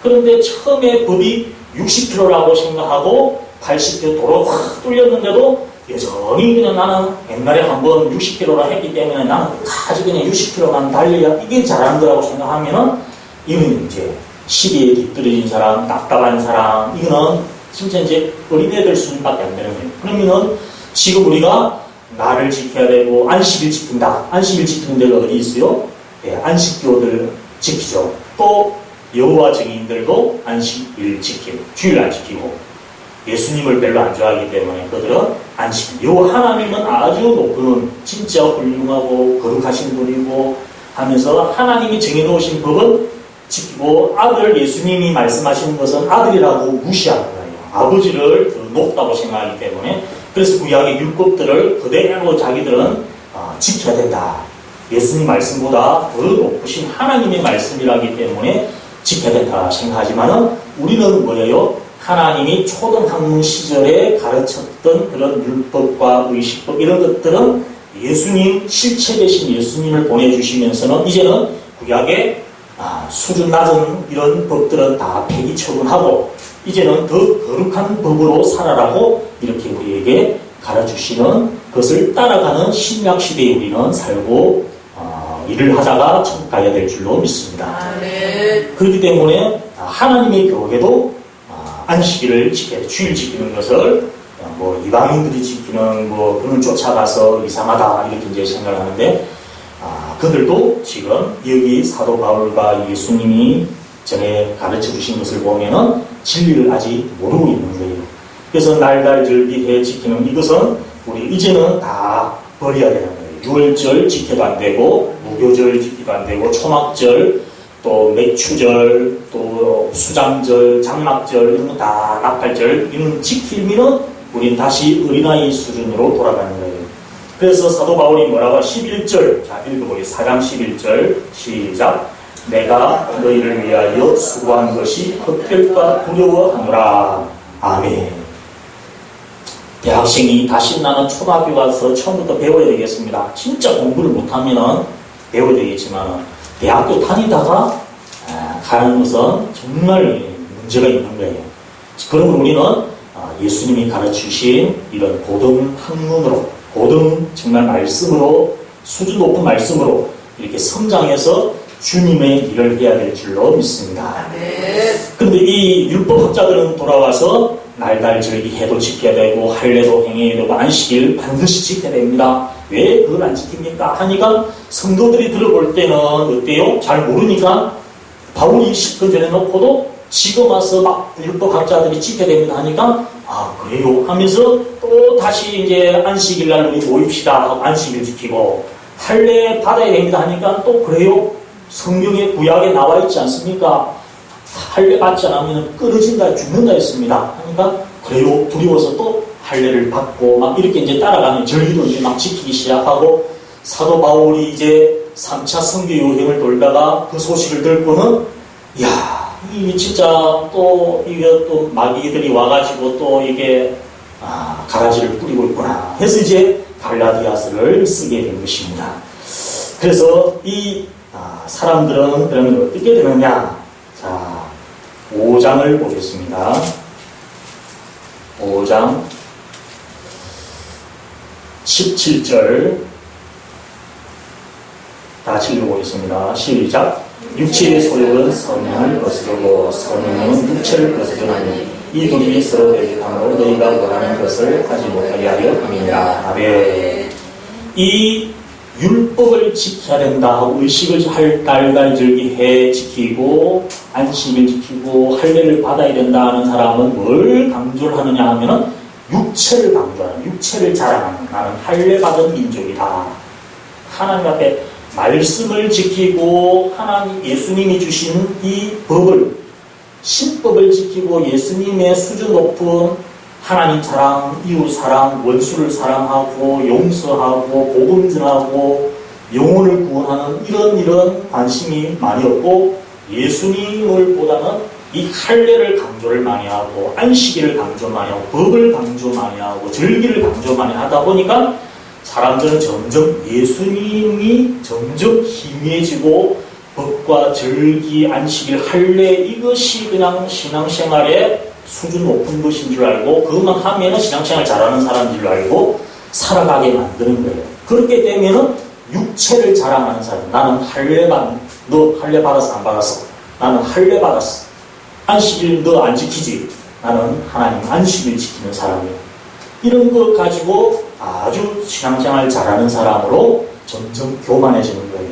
그런데 처음에 법이 60km라고 생각하고 80km 도로 확 뚫렸는데도 여전히 그냥 나는 옛날에 한번 60km라 했기 때문에 나는 아주 그냥 60km만 달려야 이게 잘하는 거라고 생각하면은 이건 이제 시비에 뒤떨어진 사람, 답답한 사람, 이거는 진짜 이제 어린애들 수준밖에 안 되는 거예요. 그러면은 지금 우리가 나를 지켜야 되고 안식일 지킨다. 안식일 지키는 데가 어디 있어요? 예, 안식교들 지키죠. 또 여호와 증인들도 안식일 지키고 주일 안 지키고 예수님을 별로 안 좋아하기 때문에 그들은 안식일. 여호와 하나님은 아주 높은 진짜 훌륭하고 거룩하신 분이고 하면서 하나님이 정해놓으신 법은 지키고 아들 예수님이 말씀하시는 것은 아들이라고 무시하는 거예요. 아버지를 더 높다고 생각하기 때문에 그래서 구약의 율법들을 그대로 자기들은 지켜야 된다. 예수님 말씀보다 더 높으신 하나님의 말씀이라기 때문에 지켜야 된다 생각하지만은 우리는 뭐예요? 하나님이 초등학문 시절에 가르쳤던 그런 율법과 의식법 이런 것들은 예수님 실체 되신 예수님을 보내주시면서는 이제는 구약의 수준 낮은 이런 법들은 다 폐기 처분하고 이제는 더 거룩한 법으로 살아라고 이렇게 우리에게 가르쳐주시는 것을 따라가는 신약 시대에 우리는 살고 일을 하다가 천국 가야 될 줄로 믿습니다. 그렇기 때문에 하나님의 교회도 안식일을 지켜야 돼. 주일 지키는 것을 뭐 이방인들이 지키는 뭐 그런 쫓아가서 이상하다 이렇게 이제 생각을 하는데 그들도 지금 여기 사도 바울과 예수님이 전에 가르쳐 주신 것을 보면은 진리를 아직 모르고 있는 거예요. 그래서 날달 절기해 지키는 이것은 우리 이제는 다 버려야 되는 거예요. 유월절 지켜도 안 되고 무교절 지켜도 안 되고 초막절 또 맥추절 또 수장절 장막절 이런 거 다 나팔절 이런 지키면은 우리는 다시 어린아이 수준으로 돌아가는 거예요. 그래서 사도 바울이 뭐라고 11절 자 읽어보세요. 4장 11절 시작. 내가 너희를 위하여 수고한 것이 헛될까 두려워하노라. 아멘. 대학생이 다시 나는 초등학교 가서 처음부터 배워야 되겠습니다. 진짜 공부를 못하면 배워야 되겠지만 대학교 다니다가 가는 것은 정말 문제가 있는 거예요. 그러면 우리는 예수님이 가르치신 이런 고등 학문으로, 고등 정말 말씀으로, 수준 높은 말씀으로 이렇게 성장해서 주님의 일을 해야 될 줄로 믿습니다. 그런데 이 율법학자들은 돌아와서 날달 절기 해도 지켜야 되고 할례도 행해야 되고 안식일 반드시 지켜야 됩니다. 왜 그걸 안 지킵니까? 하니까 성도들이 들어볼 때는 어때요? 잘 모르니까 바울이 10분 전에 놓고도 지금 와서 막 율법학자들이 지켜야 됩니다 하니까 그래요 하면서 또 다시 이제 안식일 날 우리 모입시다 하고 안식일 지키고 할례 받아야 됩니다 하니까 또 그래요? 성경에 구약에 나와 있지 않습니까? 할례 받지 않으면 끊어진다 죽는다 했습니다 하니까 그래요? 두려워서 또 할례를 받고 막 이렇게 이제 따라가는 절기도 이제 막 지키기 시작하고 사도 바울이 이제 3차 선교 여행을 돌다가 그 소식을 듣고는 이 진짜 또 이게 또 마귀들이 와가지고 또 이게 가라지를 뿌리고 있구나 해서 이제 갈라디아서를 쓰게 된 것입니다. 그래서 이 사람들은 그러면 어떻게 되느냐? 자, 5장을 보겠습니다. 5장 17절 다시 읽어보겠습니다. 시작. 육체의 소욕은 성령을 거스르고 성령은 육체를 거스르나니 이둘이 서로 대립함으로 너희가 원하는 것을 하지 못하게 하려 함이니라. 아멘. 이 율법을 지켜야 된다 하고 의식을 할 달달절기 해 지키고 안식을 지키고 할례를 받아야 된다 하는 사람은 뭘 강조를 하느냐 하면은 육체를 강조하는, 육체를 자랑하는, 나는 할례 받은 민족이다. 하나님 앞에 말씀을 지키고 하나님 예수님이 주신 이 법을, 신법을 지키고 예수님의 수준 높은 하나님 사랑, 이웃 사랑, 원수를 사랑하고 용서하고 복음 전하고 영혼을 구원하는 이런 관심이 많이 없고 예수님을 보다는 이 할례를 강조를 많이 하고 안식일을 강조 많이 하고 법을 강조 많이 하고 절기를 강조 많이 하다 보니까 사람들은 점점 예수님이 점점 희미해지고 법과 절기, 안식일, 할례 이것이 그냥 신앙생활의 수준 높은 것인 줄 알고 그것만 하면 신앙생활 잘하는 사람인 줄 알고 살아가게 만드는 거예요. 그렇게 되면 육체를 자랑하는 사람, 나는 너 할례 받았어 안 받았어? 나는 할례 받았어. 안식일 너 안 지키지? 나는 하나님 안식일 지키는 사람이에요. 이런 것 가지고 아주 신앙생활 잘하는 사람으로 점점 교만해지는 거예요.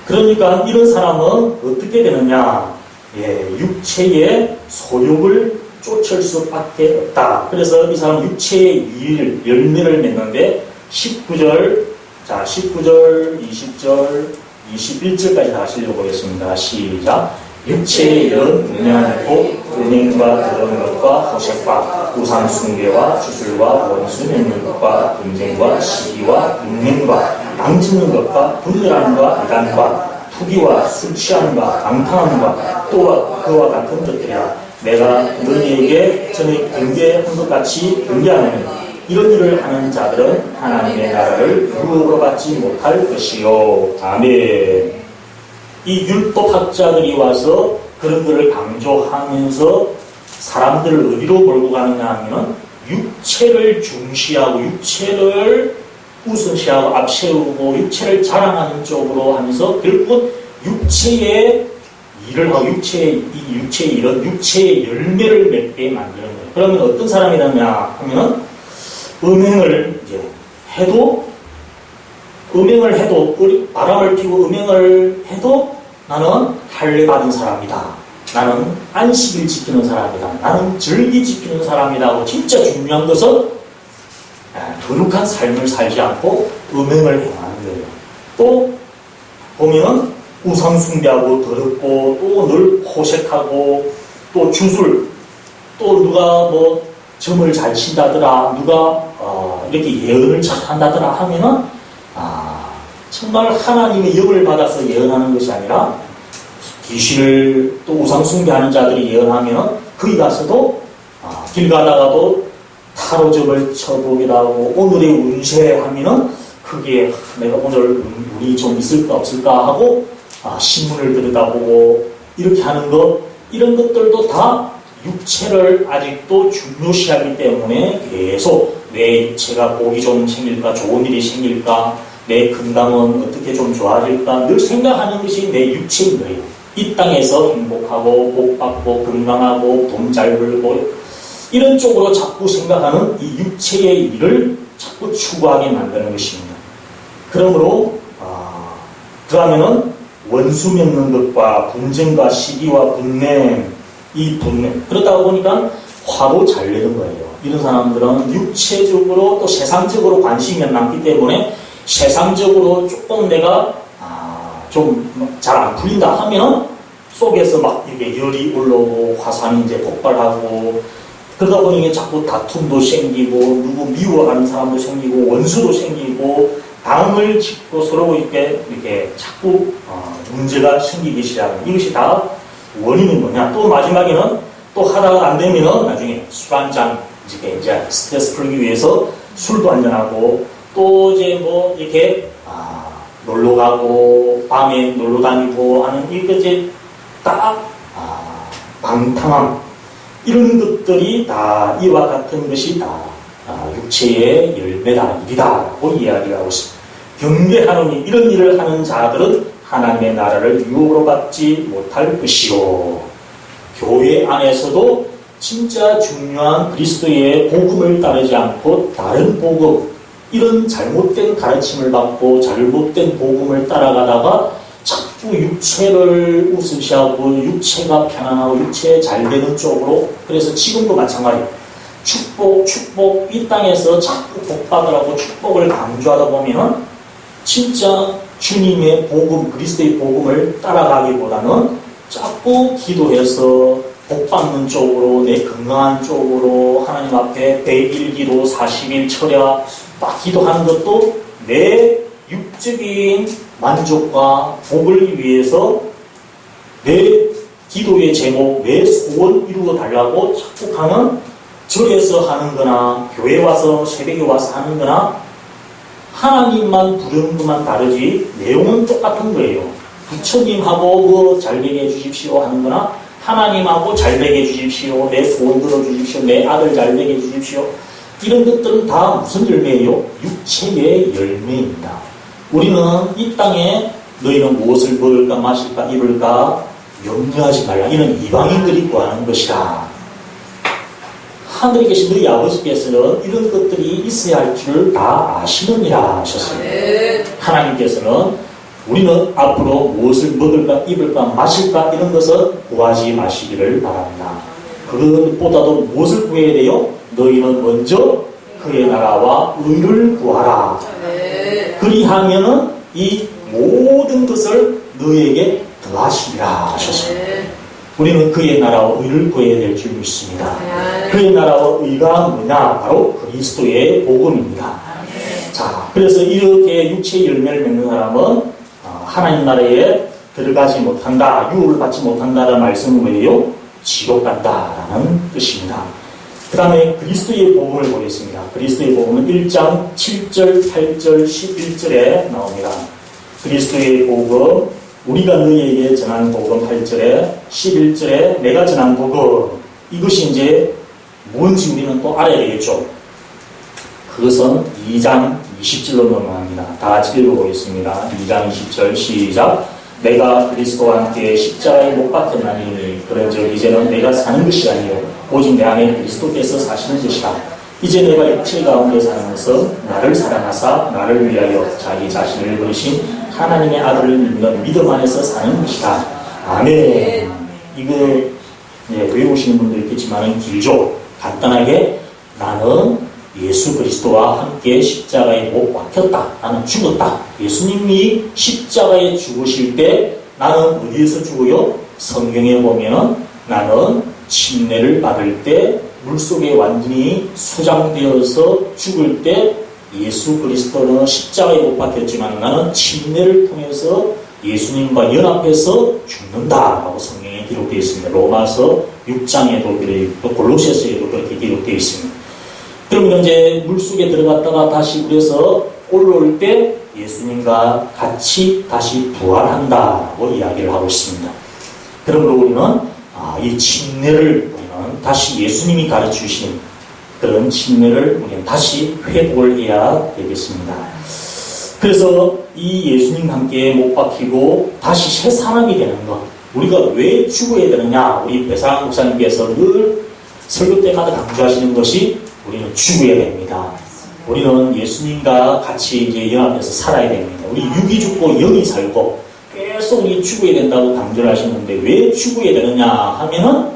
그러니까 이런 사람은 어떻게 되느냐? 육체의 소욕을 쫓을 수밖에 없다. 그래서 이 사람은 육체의 열매를 맺는데 19절, 20절, 21절까지 다시 읽어보겠습니다. 시작. 육체의 이런 분명한 복, 은행과 더러운 것과 호색과 우상 숭배와 주술과 원수 맺는 것과 분쟁과 시기와 분명과 낭짓는 것과 분열함과 이단과 투기와 술 취함과 방탕함과 또 그와 같은 것들이라 내가 너희에게 전에 경계한 것 같이 경계하노니 이런 일을 하는 자들은 하나님의 나라를 유업으로 받지 못할 것이요. 아멘. 이 율법학자들이 와서 그런 것을 강조하면서 사람들을 어디로 몰고 가느냐 하면 육체를 중시하고 육체를 우선시하고 앞세우고 육체를 자랑하는 쪽으로 하면서 결국은 육체의 일을 하고 육체의 일은 육체의 열매를 맺게 만드는 거예요. 그러면 어떤 사람이라냐 하면은 음행을 이제 해도 바람을 피고 음행을 해도 나는 할례 받은 사람이다. 나는 안식일 지키는 사람이다. 나는 절기 지키는 사람이다 하고 진짜 중요한 것은 거룩한 삶을 살지 않고 음행을 행하는 거예요. 또 보면 우상 숭배하고 더럽고 또 늘 호색하고 또 주술 또 누가 뭐 점을 잘 친다더라 누가 이렇게 예언을 잘 한다더라 하면은 정말 하나님의 영을 받아서 예언하는 것이 아니라 귀신을 또 우상 숭배하는 자들이 예언하면은 거기 가서도 길 가다가도 타로점을 쳐보기도 하고 오늘의 운세 하면은 그게 내가 오늘 운이 좀 있을까 없을까 하고 신문을 들여다보고 이렇게 하는 것 이런 것들도 다 육체를 아직도 중요시하기 때문에 계속 내 육체가 복이 좀 생길까 좋은 일이 생길까 내 건강은 어떻게 좀 좋아질까 늘 생각하는 것이 내 육체인 거예요. 이 땅에서 행복하고 복받고 건강하고 돈 잘 벌고 이런 쪽으로 자꾸 생각하는 이 육체의 일을 자꾸 추구하게 만드는 것입니다. 그러므로 그러면은 원수 맺는 것과 분쟁과 시기와 분냄 이 분냄 그러다 보니까 화도 잘 내는 거예요. 이런 사람들은 육체적으로 또 세상적으로 관심이 많기 때문에 세상적으로 조금 내가 좀 잘 안 풀린다 하면은 속에서 막 이렇게 열이 올라오고 화산이 이제 폭발하고 그러다 보니 자꾸 다툼도 생기고 누구 미워하는 사람도 생기고 원수도 생기고 방을 짓고 서로 이렇게 자꾸 문제가 생기기 시작하는 이것이 다 원인이 뭐냐. 또 마지막에는 또 하다가 안 되면은 나중에 술 한잔 이제 스트레스 풀기 위해서 술도 한잔하고 또 이제 뭐 이렇게 놀러 가고 밤에 놀러 다니고 하는 이게 이제 딱 방탕함 이런 것들이 다 이와 같은 것이 다 육체의 열매다 일이다라고 이야기를 하고 있습니다. 경배하노니 이런 일을 하는 자들은 하나님의 나라를 유혹으로 받지 못할 것이요. 교회 안에서도 진짜 중요한 그리스도의 복음을 따르지 않고 다른 복음 이런 잘못된 가르침을 받고 잘못된 복음을 따라가다가 자꾸 육체를 우스시하고 육체가 편안하고 육체 잘 되는 쪽으로 그래서 지금도 마찬가지예요. 축복 이 땅에서 자꾸 복받으라고 축복을 강조하다 보면은 진짜 주님의 복음 그리스도의 복음을 따라가기보다는 자꾸 기도해서 복받는 쪽으로 내 건강한 쪽으로 하나님 앞에 100일 기도 40일 철야 막 기도하는 것도 내 육적인 만족과 복을 위해서 내 기도의 제목, 내 소원 이루어 달라고 자꾸 가는 절에서 하는 거나 교회 와서 새벽에 와서 하는 거나 하나님만 부르는 것만 다르지 내용은 똑같은 거예요. 부처님하고 뭐 잘되게 해주십시오 하는 거나 하나님하고 잘되게 해주십시오. 내 소원 들어주십시오. 내 아들 잘되게 해주십시오. 이런 것들은 다 무슨 열매예요? 육체의 열매입니다. 우리는 이 땅에 너희는 무엇을 먹을까 마실까 입을까 염려하지 말라. 이는 이방인들이 구하는 것이다. 하늘에 계신 너희 아버지께서는 이런 것들이 있어야 할 줄을 다 아시느니라 하셨습니다. 하나님께서는 우리는 앞으로 무엇을 먹을까 입을까 마실까 이런 것은 구하지 마시기를 바랍니다. 그것보다도 무엇을 구해야 돼요? 너희는 먼저 그의 나라와 의를 구하라. 그리하면은 이 모든 것을 너희에게 더하시리라 하셨습니다. 우리는 그의 나라와 의를 구해야 될 줄 믿습니다. 그의 나라와 의가 뭐냐? 바로 그리스도의 복음입니다. 자, 그래서 이렇게 육체의 열매를 맺는 사람은 하나님 나라에 들어가지 못한다, 유업을 받지 못한다라는 말씀은 뭐예요? 지옥 간다라는 뜻입니다. 그 다음에 그리스도의 복음을 보겠습니다. 그리스도의 복음은 1장 7절, 8절, 11절에 나옵니다. 그리스도의 복음, 우리가 너희에게 전한 복음 8절에 11절에 내가 전한 복음 이것이 이제 뭔지 우리는 또 알아야 되겠죠. 그것은 2장 20절로 넘어갑니다. 다 같이 읽어보겠습니다. 2장 20절 시작. 내가 그리스도와 함께 십자가에 못 박혔나니 그런즉 이제는 내가 사는 것이 아니요 오직 내 안에 그리스도께서 사시는 것이다. 이제 내가 육체 가운데 사는 것은 나를 사랑하사 나를 위하여 자기 자신을 버리신 하나님의 아들을 믿는 믿음 안에서 사는 것이다. 아멘. 이거 외우시는 분도 있겠지만 길죠. 간단하게 나는 예수 그리스도와 함께 십자가에 못 박혔다. 나는 죽었다. 예수님이 십자가에 죽으실 때 나는 어디에서 죽어요? 성경에 보면은 나는 침례를 받을 때 물속에 완전히 수장되어서 죽을 때 예수 그리스도는 십자가에 못 박혔지만 나는 침례를 통해서 예수님과 연합해서 죽는다라고 성경에 기록되어 있습니다. 로마서 6장에도 그렇고 골로새서에도 그렇게 기록되어 있습니다. 그러면 이제 물속에 들어갔다가 다시 물에서 올라올 때 예수님과 같이 다시 부활한다고 이야기를 하고 있습니다. 그러므로 우리는 이 침례를 우리는 다시 예수님이 가르치신 그런 침례를 우리는 다시 회복을 해야 되겠습니다. 그래서 이 예수님과 함께 못 박히고 다시 새 사람이 되는 것, 우리가 왜 죽어야 되느냐, 우리 배상학 목사님께서 늘 설교 때마다 강조하시는 것이 우리는 죽어야 됩니다. 우리는 예수님과 같이 이제 연합해서 살아야 됩니다. 우리 육이 죽고 영이 살고 계속 우리 죽어야 된다고 강조를 하시는데 왜 죽어야 되느냐 하면은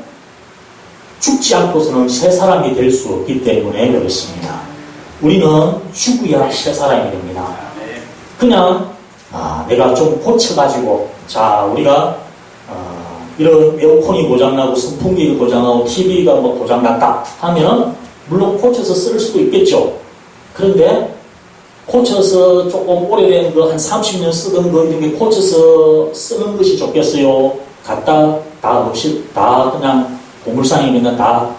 죽지 않고서는 새 사람이 될 수 없기 때문에 그렇습니다. 우리는 죽어야 새 사람이 됩니다. 그냥 내가 좀 고쳐가지고 자 우리가 이런 에어컨이 고장나고 선풍기가 고장나고 TV가 뭐 고장났다 하면 물론 고쳐서 쓸 수도 있겠죠. 그런데 고쳐서 조금 오래된 거 한 30년 쓰던 거 이런 게 고쳐서 쓰는 것이 좋겠어요. 갖다 다 없이 다 그냥 보물상에 그냥 다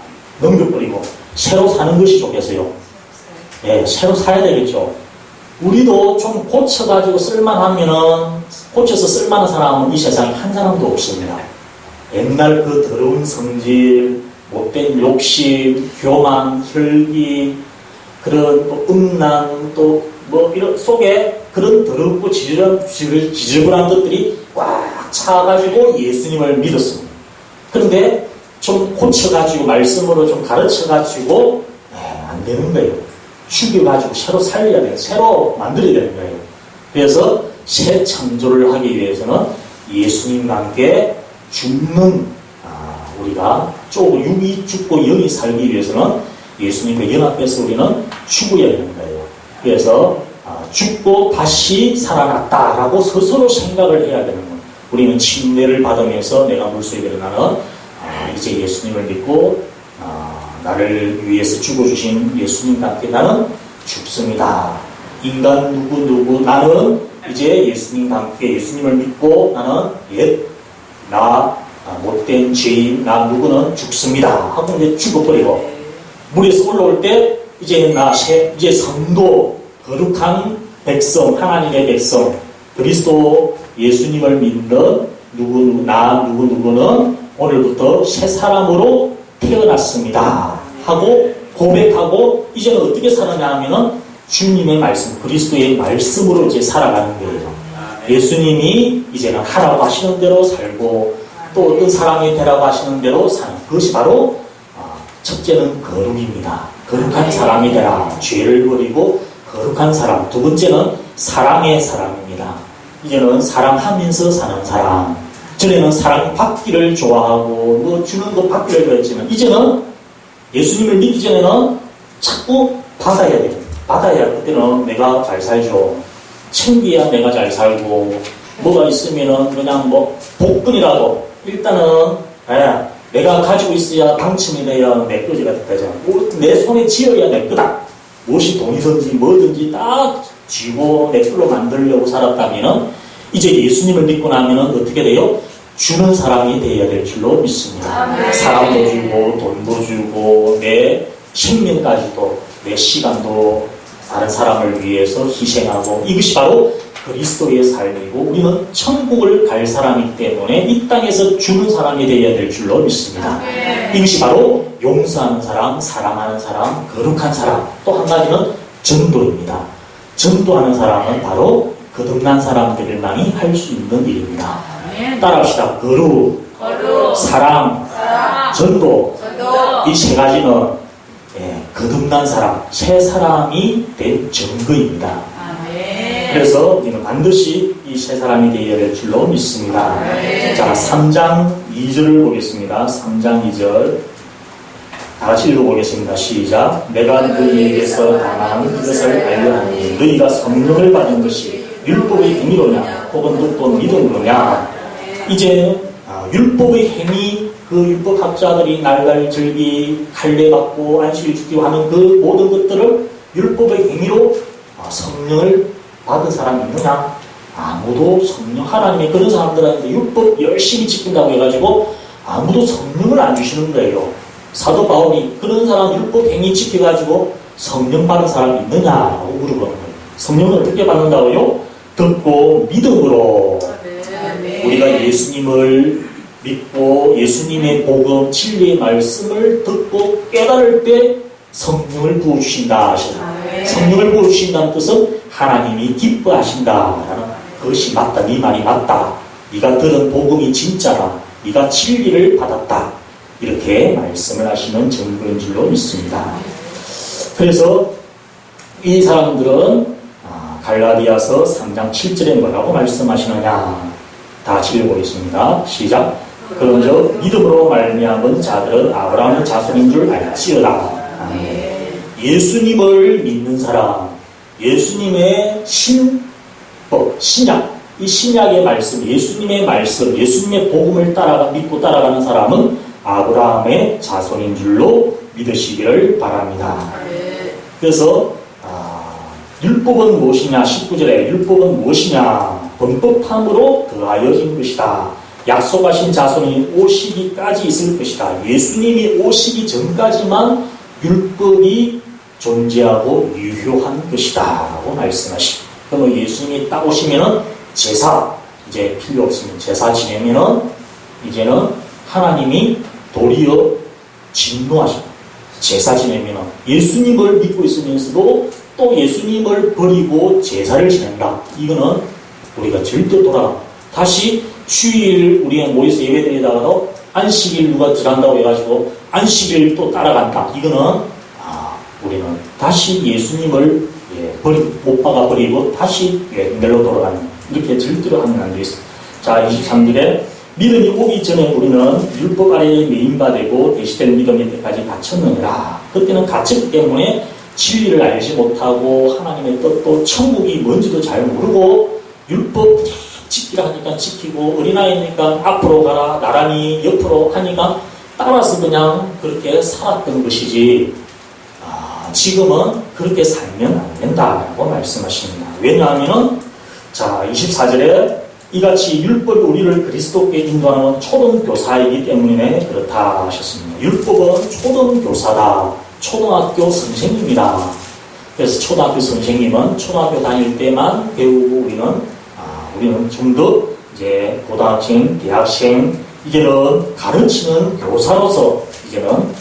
넘겨버리고 새로 사는 것이 좋겠어요. 예, 새로 사야 되겠죠. 우리도 좀 고쳐가지고 쓸만하면은 고쳐서 쓸만한 사람은 이 세상에 한 사람도 없습니다. 옛날 그 더러운 성질, 못된 욕심, 교만, 혈기, 그런 또 음란, 또 뭐 이런 속에 그런 더럽고 지저분한 것들이 꽉 차가지고 예수님을 믿었습니다. 그런데 좀 고쳐가지고 말씀으로 좀 가르쳐가지고 안 되는 거예요. 죽여가지고 새로 살려야 돼요. 새로 만들어야 되는 거예요. 그래서 새 창조를 하기 위해서는 예수님과 함께 죽는 우리가 쭉 육이 죽고 영이 살기 위해서는 예수님과 연합해서 우리는 죽어야 되는 거예요. 그래서 죽고 다시 살아났다라고 스스로 생각을 해야 되는 거예요. 우리는 침례를 받으면서 내가 물속에 들어가는 이제 예수님을 믿고 나를 위해서 죽어주신 예수님과 함께 나는 죽습니다. 인간 누구 나는 이제 예수님과 함께 예수님을 믿고 나는 나 못된 죄인 나 누구는 죽습니다 하고 이제 죽어버리고 물에서 올라올 때 이제 이제 성도 거룩한 백성 하나님의 백성 그리스도 예수님을 믿는 누구는 오늘부터 새 사람으로 태어났습니다 하고 고백하고 이제는 어떻게 살아냐 하면은 주님의 말씀 그리스도의 말씀으로 이제 살아가는 거예요. 예수님이 이제는 하라고 하시는 대로 살고 또 어떤 사람이 되라고 하시는 대로 사는 그것이 바로 첫째는 거룩입니다. 거룩한 사람이 되라. 죄를 버리고 거룩한 사람. 두 번째는 사랑의 사람입니다. 이제는 사랑하면서 사는 사람. 전에는 사랑받기를 좋아하고 뭐 주는 거 받기를 좋아했지만 이제는 예수님을 믿기 전에는 자꾸 받아야 돼요. 받아야 그때는 내가 잘 살죠. 챙겨야 내가 잘 살고 뭐가 있으면은 그냥 뭐 복근이라도 일단은 내가 가지고 있어야 당첨이 돼야 내 거지가 되잖아. 내 손에 쥐어야 내 거다. 무엇이 돈이든지 뭐든지 딱 쥐고 내 걸로 만들려고 살았다면은 이제 예수님을 믿고 나면은 어떻게 돼요? 주는 사람이 되어야 될 줄로 믿습니다. 사람도 주고 돈도 주고 내 생명까지도 내 시간도 다른 사람을 위해서 희생하고 이것이 바로 그리스도의 삶이고 우리는 천국을 갈 사람이기 때문에 이 땅에서 주는 사람이 되어야 될 줄로 믿습니다. 이것이 바로 용서하는 사람, 사랑하는 사람, 거룩한 사람 또 한 가지는 전도입니다. 전도하는 사람은 바로 거듭난 사람들만이 할 수 있는 일입니다. 따라합시다. 거룩, 사랑, 전도 이 세 가지는 거듭난 사람, 새 사람이 된 증거입니다. 그래서 우리는 반드시 이 새 사람이 되어야 될 줄로 믿습니다. 자, 3장 2절을 보겠습니다. 3장 2절 다 같이 읽어보겠습니다. 시작. 내가 너희에게서 당한 그것을 알려하니 너희가 성령을 받은 것이 율법의 행위로냐 혹은 또 믿음으로냐. 이제 율법의 행위 그 율법학자들이 날갈절기 할례받고 안식일 지키고 하는 그 모든 것들을 율법의 행위로 성령을 받은 사람이 있느냐? 아무도 성령 하나님의 그런 사람들한테 율법 열심히 지킨다고 해가지고 아무도 성령을 안 주시는 거예요. 사도 바울이 그런 사람 율법 행위 지켜가지고 성령 받은 사람 있느냐라고 물어보는 거예요. 성령을 어떻게 받는다고요? 듣고 믿음으로. 우리가 예수님을 믿고 예수님의 복음, 진리의 말씀을 듣고 깨달을 때 성령을 부어주신다 하셨어요. 성령을 부어주신다는 뜻은 하나님이 기뻐하신다라는 그것이 맞다. 네 말이 맞다. 네가 들은 복음이 진짜라. 네가 진리를 받았다. 이렇게 말씀을 하시는 증거인 줄로 믿습니다. 그래서 이 사람들은 갈라디아서 3장 7절에 뭐라고 말씀하시느냐. 다 같이 읽어보겠습니다. 시작. 그런즉 믿음으로 말미암은 자들은 아브라함의 자손인 줄 알지어다. 예수님을 믿는 사람, 예수님의 신약, 이 신약의 말씀, 예수님의 말씀, 예수님의 복음을 믿고 따라가는 사람은 아브라함의 자손인 줄로 믿으시기를 바랍니다. 그래서 율법은 무엇이냐? 19절에 율법은 무엇이냐? 범법함으로 더하여진 것이다. 약속하신 자손이 오시기까지 있을 것이다. 예수님이 오시기 전까지만 율법이 존재하고 유효한 것이다 라고 말씀하십니다. 그러면 예수님이 딱 오시면은 제사 이제 필요 없습니다. 제사 지내면은 이제는 하나님이 도리어 진노하십니다. 제사 지내면은 예수님을 믿고 있으면서도 또 예수님을 버리고 제사를 지낸다. 이거는 우리가 절대 다시 주일 우리가 모여서 예배 드리다가도 안식일 누가 들어간다고 해가지고 안식일 또 따라간다. 이거는 우리는 다시 예수님을 못 박아버리고 다시 옛날로 돌아가는 이렇게 절대로 하면 안 되겠습니다. 자, 23절에 믿음이 오기 전에 우리는 율법 아래에 매인바되고 대시된 믿음의 때까지 갇혔느니라. 그때는 갇혔기 때문에 진리를 알지 못하고 하나님의 뜻도 천국이 뭔지도 잘 모르고 율법 지키라 하니까 지키고 어린아이니까 앞으로 가라 나란히 옆으로 하니까 따라서 그냥 그렇게 살았던 것이지 지금은 그렇게 살면 안 된다라고 말씀하십니다. 왜냐하면 자 24절에 이같이 율법이 우리를 그리스도께 인도하는 초등교사이기 때문에 그렇다 하셨습니다. 율법은 초등교사다. 초등학교 선생님이다. 그래서 초등학교 선생님은 초등학교 다닐 때만 배우고 우리는 좀 더 이제 고등학생, 대학생 이제는 가르치는 교사로서 이제는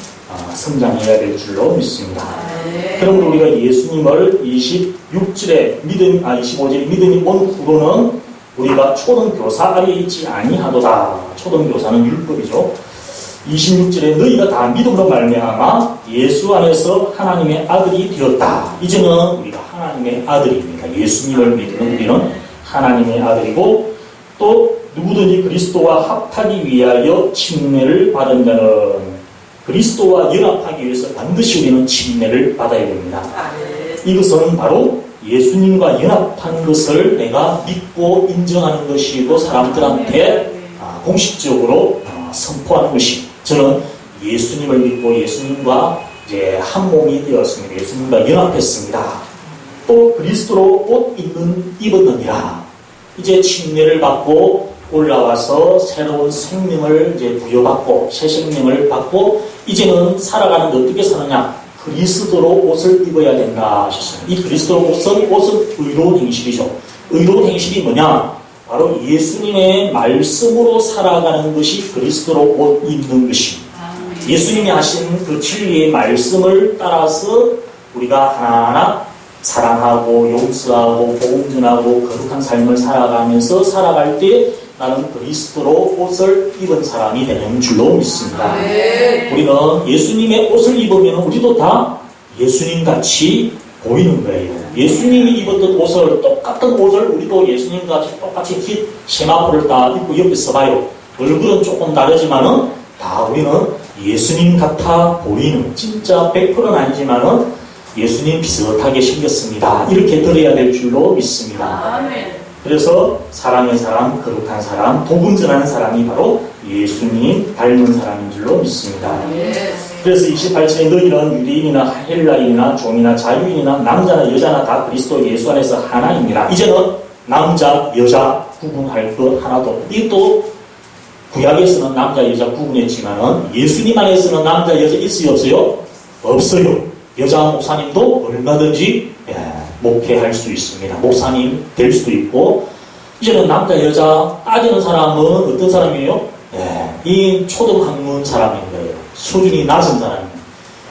성장해야 될 줄로 믿습니다. 그러므로 우리가 예수님을 25절에 믿음이 온 후로는 우리가 초등교사 아래에 있지 아니하도다. 초등교사는 율법이죠. 26절에 너희가 다 믿음으로 말미암아 예수 안에서 하나님의 아들이 되었다. 이제는 우리가 하나님의 아들입니다. 예수님을 믿는 우리는 하나님의 아들이고 또 누구든지 그리스도와 합하기 위하여 침례를 받은 자는 그리스도와 연합하기 위해서 반드시 우리는 침례를 받아야 됩니다. 이것은 바로 예수님과 연합한 것을 내가 믿고 인정하는 것이고 사람들한테 공식적으로 선포하는 것입니다. 저는 예수님을 믿고 예수님과 이제 한 몸이 되었습니다. 예수님과 연합했습니다. 또 그리스도로 옷 입었느니라. 이제 침례를 받고 올라와서 새로운 생명을 이제 부여받고 새 생명을 받고 이제는 살아가는데 어떻게 사느냐? 그리스도로 옷을 입어야 된다 하셨습니다. 이 그리스도로 옷은 의로운 행실이죠. 의로운 행실이 뭐냐? 바로 예수님의 말씀으로 살아가는 것이 그리스도로 옷 입는 것입니다. 예수님이 하신 그 진리의 말씀을 따라서 우리가 하나하나 사랑하고 용서하고 복음 전하고 거룩한 삶을 살아가면서 살아갈 때 나는 그리스도로 옷을 입은 사람이 되는 줄로 믿습니다. 우리는 예수님의 옷을 입으면 우리도 다 예수님같이 보이는 거예요. 예수님이 입었던 옷을 똑같은 옷을 우리도 예수님같이 똑같이 흰 세마포를 다 입고 옆에 서봐요. 얼굴은 조금 다르지만은 다 우리는 예수님 같아 보이는 진짜 100%는 아니지만은 예수님 비슷하게 생겼습니다. 이렇게 들어야 될 줄로 믿습니다. 그래서 사랑의 사람, 거룩한 사람, 복음 전하는 사람이 바로 예수님 닮은 사람인 줄로 믿습니다. 그래서 28절에 너희는 유대인이나 헬라인이나 종이나 자유인이나 남자나 여자나 다 그리스도 예수 안에서 하나입니다. 이제는 남자, 여자 구분할 것 하나도 이것도 구약에서는 남자, 여자 구분했지만은 예수님 안에서는 남자, 여자 있어요? 없어요? 없어요. 여자 목사님도 얼마든지 목회할 수 있습니다. 목사님 될 수도 있고, 이제는 남자 여자 따지는 사람은 어떤 사람이에요? 이 초등학문 사람인 거예요. 수준이 낮은 사람입니다.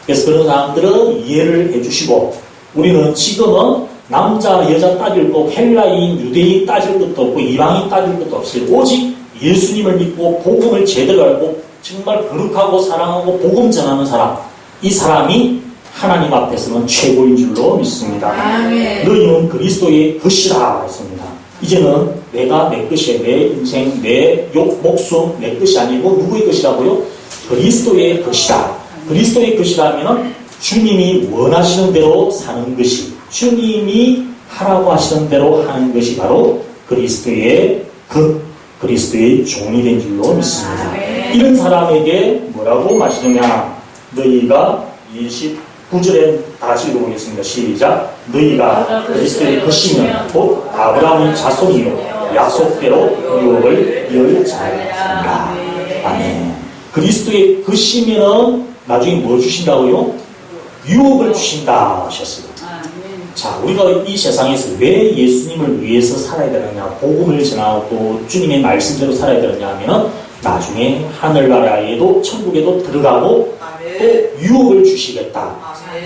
그래서 그런 사람들은 이해를 해주시고, 우리는 지금은 남자 여자 따질 거, 헬라인 유대인 따질 것도 없고 이방인 따질 것도 없어요. 오직 예수님을 믿고 복음을 제대로 알고 정말 거룩하고 사랑하고 복음 전하는 사람, 이 사람이 하나님 앞에서는 최고인 줄로 믿습니다. 아멘. 너희는 그리스도의 것이라 했습니다. 이제는 내가 내 것이에요. 내 인생, 내 목숨, 내 것이 아니고 누구의 것이라고요? 그리스도의 것이다. 그리스도의 것이라면 주님이 원하시는 대로 사는 것이, 주님이 하라고 하시는 대로 하는 것이 바로 그리스도의 것, 그리스도의 종이 된 줄로 믿습니다. 이런 사람에게 뭐라고 마시느냐? 너희가 29절에 다시 읽어보겠습니다. 시작. 너희가 그리스도의 것이면 곧 아브라함의 자손이요 약속대로 유업을 이을 자였습니다. 아멘. 그리스도의 것이면은 나중에 뭐 주신다고요? 유업을 주신다 하셨어요. 자, 우리가 이 세상에서 왜 예수님을 위해서 살아야 되느냐, 복음을 전하고 주님의 말씀대로 살아야 되느냐 하면은 나중에 하늘나라에도 천국에도 들어가고 또 유업을 주시겠다.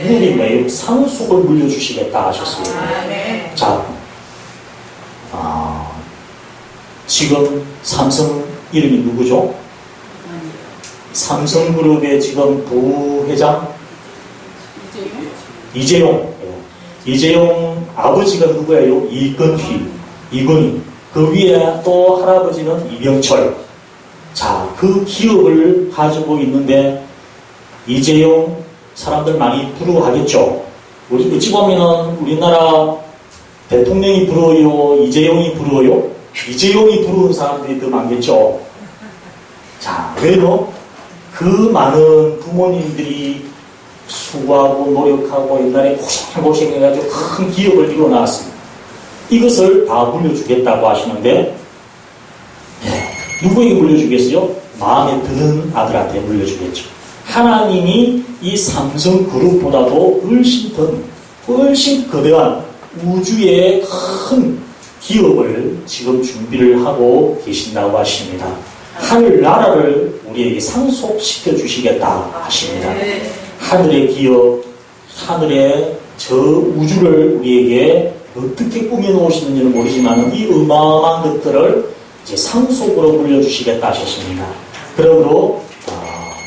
유업이 뭐예요? 상속을 물려주시겠다 하셨어요. 자, 지금 삼성 이름이 누구죠? 삼성그룹의 지금 부회장 이재용. 이재용 아버지가 누구예요? 이건희. 그 위에 또 할아버지는 이병철. 자, 그 기업을 가지고 있는데 이재용 사람들 많이 부러워하겠죠. 우리 어찌 보면은 우리나라 대통령이 부러워요? 이재용이 부러워요? 이재용이 부러운 사람들이 더 많겠죠. 자, 왜요? 그 많은 부모님들이 수고하고 노력하고 옛날에 고생해가지고 큰 기업을 이뤄놨습니다. 이것을 다 물려주겠다고 하시는데 누구에게 물려주겠어요? 마음에 드는 아들한테 물려주겠죠. 하나님이 이 삼성그룹보다도 훨씬 거대한 우주의 큰 기업을 지금 준비를 하고 계신다고 하십니다. 하늘나라를 우리에게 상속시켜 주시겠다 하십니다. 하늘의 기업, 하늘의 저 우주를 우리에게 어떻게 꾸며놓으시는지는 모르지만 이 어마어마한 것들을 이제 상속으로 물려주시겠다 하셨습니다. 그러므로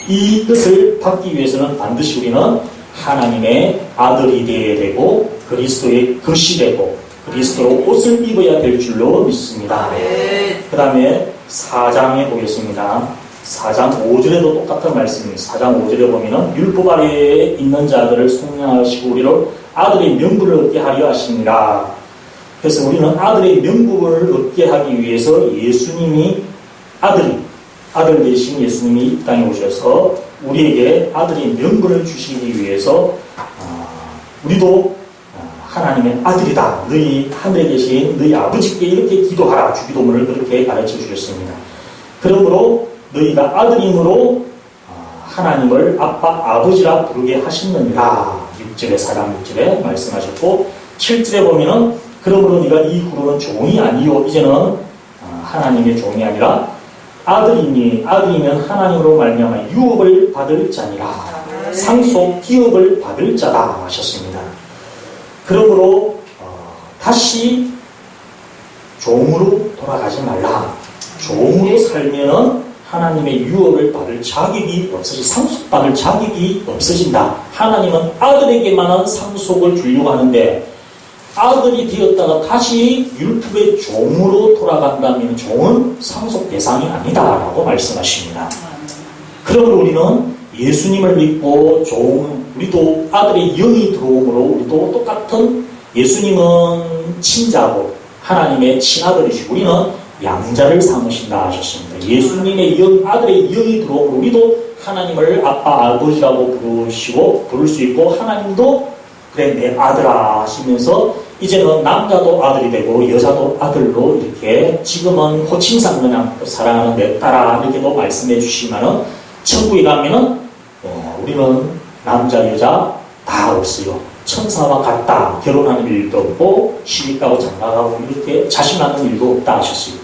이것을 받기 위해서는 반드시 우리는 하나님의 아들이 되어야 되고 그리스도의 것이 되고 그리스도로 옷을 입어야 될 줄로 믿습니다. 그 다음에 4장에 보겠습니다. 4장 5절에도 똑같은 말씀입니다. 4장 5절에 보면은 율법 아래에 있는 자들을 속량하시고 우리를 아들의 명분을 얻게 하려 하십니다. 그래서 우리는 아들의 명분을 얻게 하기 위해서 예수님이 아들 되신 예수님이 이 땅에 오셔서 우리에게 아들의 명분을 주시기 위해서 우리도 하나님의 아들이다. 너희 하늘에 계신 너희 아버지께 이렇게 기도하라. 주기도문을 그렇게 가르쳐 주셨습니다. 그러므로 너희가 아들임으로 하나님을 아빠, 아버지라 부르게 하셨느니라. 6절에 4장 6절에 말씀하셨고 7절에 보면은 그러므로 네가 이후로는 종이 아니요 이제는 하나님의 종이 아니라 아들이면 하나님으로 말미암아 유업을 받을 자니라. 상속 기업을 받을 자다 하셨습니다. 그러므로 다시 종으로 돌아가지 말라. 종으로 살면은 하나님의 유업을 받을 자격이 상속받을 자격이 없어진다. 하나님은 아들에게만한 상속을 주려고 하는데 아들이 되었다가 다시 율법의 종으로 돌아간다면 종은 상속 대상이 아니다라고 말씀하십니다. 그러므로 우리는 예수님을 믿고 우리도 아들의 영이 들어오므로 우리도 똑같은 예수님은 친자고 하나님의 친아들이시고 우리는 양자를 삼으신다 하셨습니다. 예수님의 아들의 영이 들어오므로 우리도 하나님을 아빠, 아버지라고 부를 수 있고 하나님도 그래 내 아들아 하시면서 이제는 남자도 아들이 되고 여자도 아들로 이렇게 지금은 호칭상 그냥 사랑하는 내 딸아 이렇게도 말씀해 주시면은 천국에 가면은 우리는 남자 여자 다 없어요. 천사와 같다. 결혼하는 일도 없고 시집가고 장가가고 이렇게 자신하는 일도 없다 하셨어요.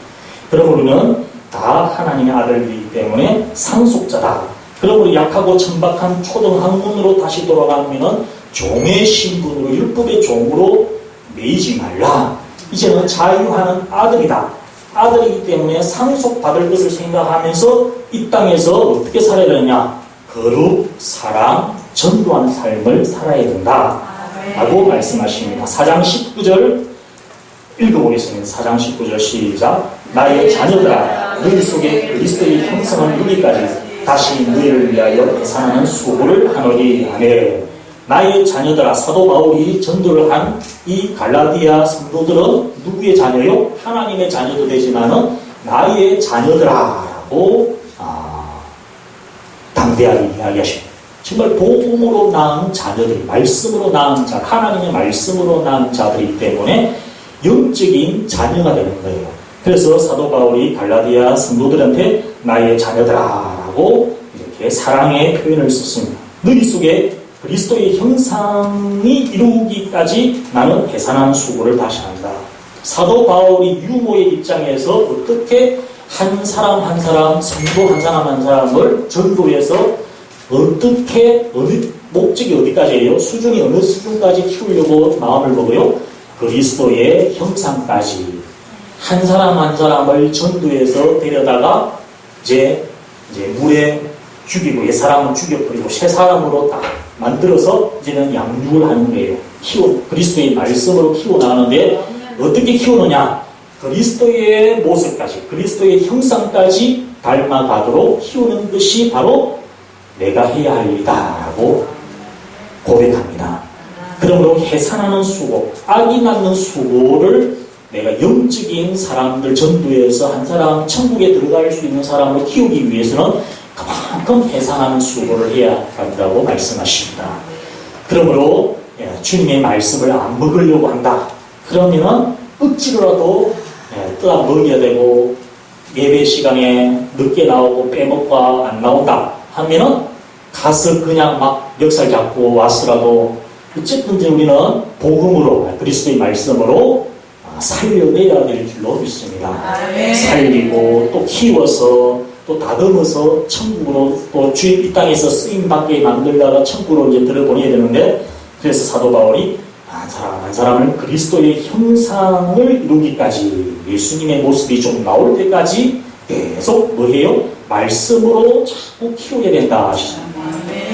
그러므로는 다 하나님의 아들이기 때문에 상속자다. 그러므로 약하고 천박한 초등학문으로 다시 돌아가면 종의 신분으로 율법의 종으로 매이지 말라. 이제는 자유하는 아들이다. 아들이기 때문에 상속받을 것을 생각하면서 이 땅에서 어떻게 살아야 되느냐. 거룩, 사랑, 전도하는 삶을 살아야 된다 라고 말씀하십니다. 4장 19절 읽어보겠습니다. 4장 19절 시작. 나의 자녀들아 너희 속에 그리스도의 형성을 누리기까지 다시 너희를 위하여 계산하는 수고를 하노니 아멘. 나의 자녀들아, 사도 바울이 전도를 한 이 갈라디아 성도들은 누구의 자녀요? 하나님의 자녀도 되지만은 나의 자녀들아라고 담대하게 이야기하십니다. 정말 복음으로 낳은 자녀들, 말씀으로 낳은 자, 하나님의 말씀으로 낳은 자들이기 때문에 영적인 자녀가 되는 거예요. 그래서 사도 바울이 갈라디아 성도들한테 나의 자녀들아라고 이렇게 사랑의 표현을 썼습니다. 너희 속에 그리스도의 형상이 이루기까지 나는 계산한 수고를 다시 한다. 사도 바울이 유모의 입장에서 어떻게 한 사람 한 사람, 성도 한 사람 한 사람을 전도해서 어떻게, 목적이 어디까지예요? 수준이 어느 수준까지 키우려고 마음을 먹어요? 그리스도의 형상까지. 한 사람 한 사람을 전도해서 데려다가 이제 물에 죽이고 옛 사람은 죽여버리고 새 사람으로 딱 만들어서 이제는 양육을 하는 거예요. 그리스도의 말씀으로 키워나가는데 어떻게 키우느냐? 그리스도의 모습까지, 그리스도의 형상까지 닮아가도록 키우는 것이 바로 내가 해야 할 일이다라고 고백합니다. 그러므로 해산하는 수고, 악이 낳는 수고를 내가 영적인 사람들 전도해서 한 사람 천국에 들어갈 수 있는 사람으로 키우기 위해서는 그만큼 해산하는 수고를 해야 한다고 말씀하십니다. 그러므로 주님의 말씀을 안 먹으려고 한다. 그러면은 억지로라도 떠안 먹여야 되고 예배 시간에 늦게 나오고 빼먹고 안 나온다 하면은 가서 그냥 막 멱살 잡고 왔으라도 어쨌든 우리는 복음으로 그리스도의 말씀으로 살려내야 될 줄로 믿습니다. 살리고 또 키워서 또 다듬어서 천국으로 또 주의 이 땅에서 쓰임받게 만들다가 천국으로 이제 들어보내야 되는데 그래서 사도 바울이 한 사람 한 사람을 그리스도의 형상을 이루기까지 예수님의 모습이 좀 나올 때까지 계속 뭐해요? 말씀으로 자꾸 키워야 된다 하시죠.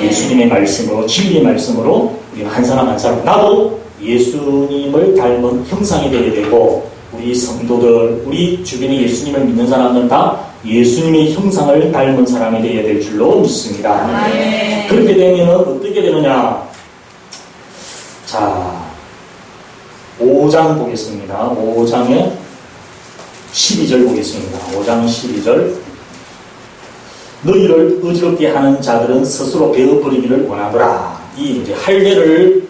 예수님의 말씀으로 진리의 말씀으로 우리가 한 사람 한 사람 나도 예수님을 닮은 형상이 되어야 되고 우리 성도들 우리 주변에 예수님을 믿는 사람들은 다 예수님의 형상을 닮은 사람이 되어야 될 줄로 믿습니다. 그렇게 되면 어떻게 되느냐? 자 5장 보겠습니다. 5장에 12절 보겠습니다. 5장 12절 너희를 어지럽게 하는 자들은 스스로 베어버리기를 원하더라. 이 이제 할례를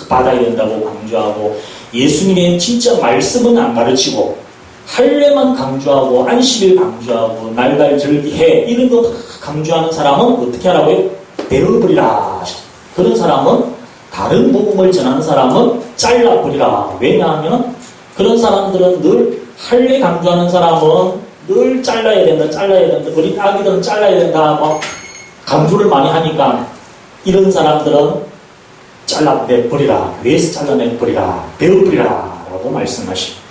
받아야 된다고 강조하고 예수님의 진짜 말씀은 안 가르치고 할례만 강조하고 안식일 강조하고 날달 절기해 이런 거 강조하는 사람은 어떻게 하라고요? 베어버리라. 그런 사람은 다른 복음을 전하는 사람은 잘라버리라. 왜냐하면 그런 사람들은 늘 할례 강조하는 사람은 늘 잘라야 된다. 우리 아기들은 잘라야 된다. 막 강조를 많이 하니까 이런 사람들은 잘라내버리라. 뇌에서 잘라내버리라. 베어버리라. 라고 말씀하십니다.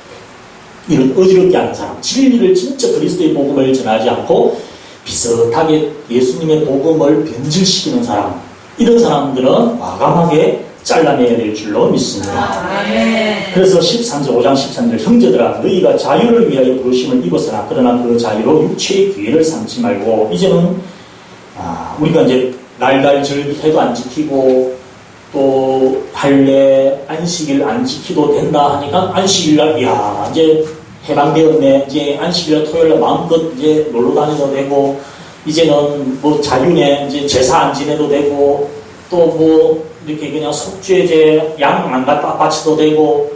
이런 어지럽게 하는 사람, 진리를 진짜 그리스도의 복음을 전하지 않고 비슷하게 예수님의 복음을 변질시키는 사람, 이런 사람들은 과감하게 잘라내야 될 줄로 믿습니다. 그래서 5장 13절 형제들아 너희가 자유를 위하여 부르심을 입었으나 그러나 그 자유로 육체의 기회를 삼지 말고 이제는 우리가 이제 날달 절기해도 안 지키고 또 할례 안식일 안 지키도 된다 하니까 안식일날 이제 해방되었네. 이제 안식일날 토요일날 마음껏 이제 놀러 다녀도 되고 이제는 뭐 자유네. 이제 제사 안 지내도 되고 또 뭐 이렇게 그냥 속죄제 양 안 갖다 바쳐도 되고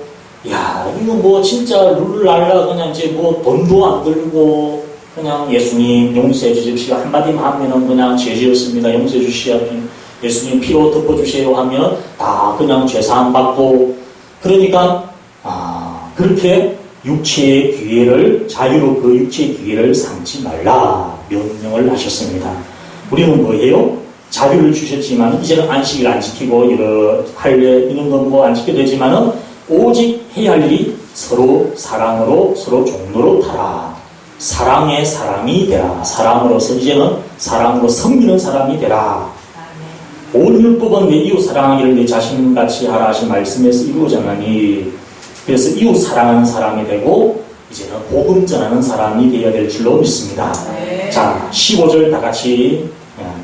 이거 뭐 진짜 룰랄라 그냥 이제 뭐 돈도 안 들고 그냥 예수님 용서해 주십시오 한마디만 하면은 그냥 죄 지었습니다 용서해 주시오 예수님 피로 덮어주세요 하면 다 그냥 죄사함 받고, 그러니까 그렇게 육체의 기회를, 자유로 그 육체의 기회를 삼지 말라 명령을 하셨습니다. 우리는 뭐예요? 자유를 주셨지만 이제는 안식일 안 지키고 이런 건 뭐 안 지켜도 되지만은 오직 해야 할 일이 서로 사랑으로, 서로 종로로 타라. 사랑의 사람이 되라. 사랑으로서 이제는 사랑으로 섬기는 사람이 되라. 온 율법은 내 이웃 사랑하기를 내 자신같이 하라 하신 말씀에서 이루어졌나니, 그래서 이웃 사랑하는 사람이 되고 이제는 복음 전하는 사람이 되어야 될 줄로 믿습니다. 자, 15절 다 같이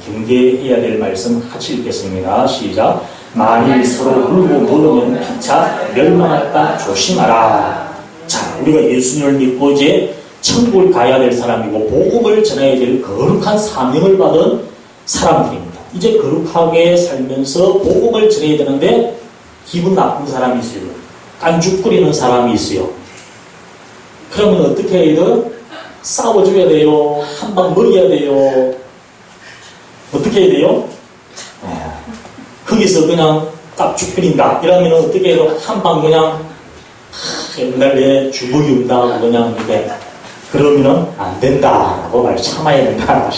경계해야 될 말씀 같이 읽겠습니다. 시작. 만일 서로 물고 먹으면 피차 멸망할까 조심하라. 자, 우리가 예수님을 믿고 이제 천국을 가야 될 사람이고 복음을 전해야 될 거룩한 사명을 받은 사람들입니다. 이제 거룩하게 살면서 복음을 전해야 되는데 기분 나쁜 사람이 있어요. 깐죽거리는 사람이 있어요. 그러면 어떻게 해야 돼요? 싸워줘야 돼요. 한 방 먹여야 돼요. 어떻게 해야 돼요? 거기서 그냥 깝죽거린다 이러면 어떻게 해요? 한 방 그냥 옛날에 주먹이 온다고 그냥 이렇게 그러면은 안 된다라고 말 참아야 된다.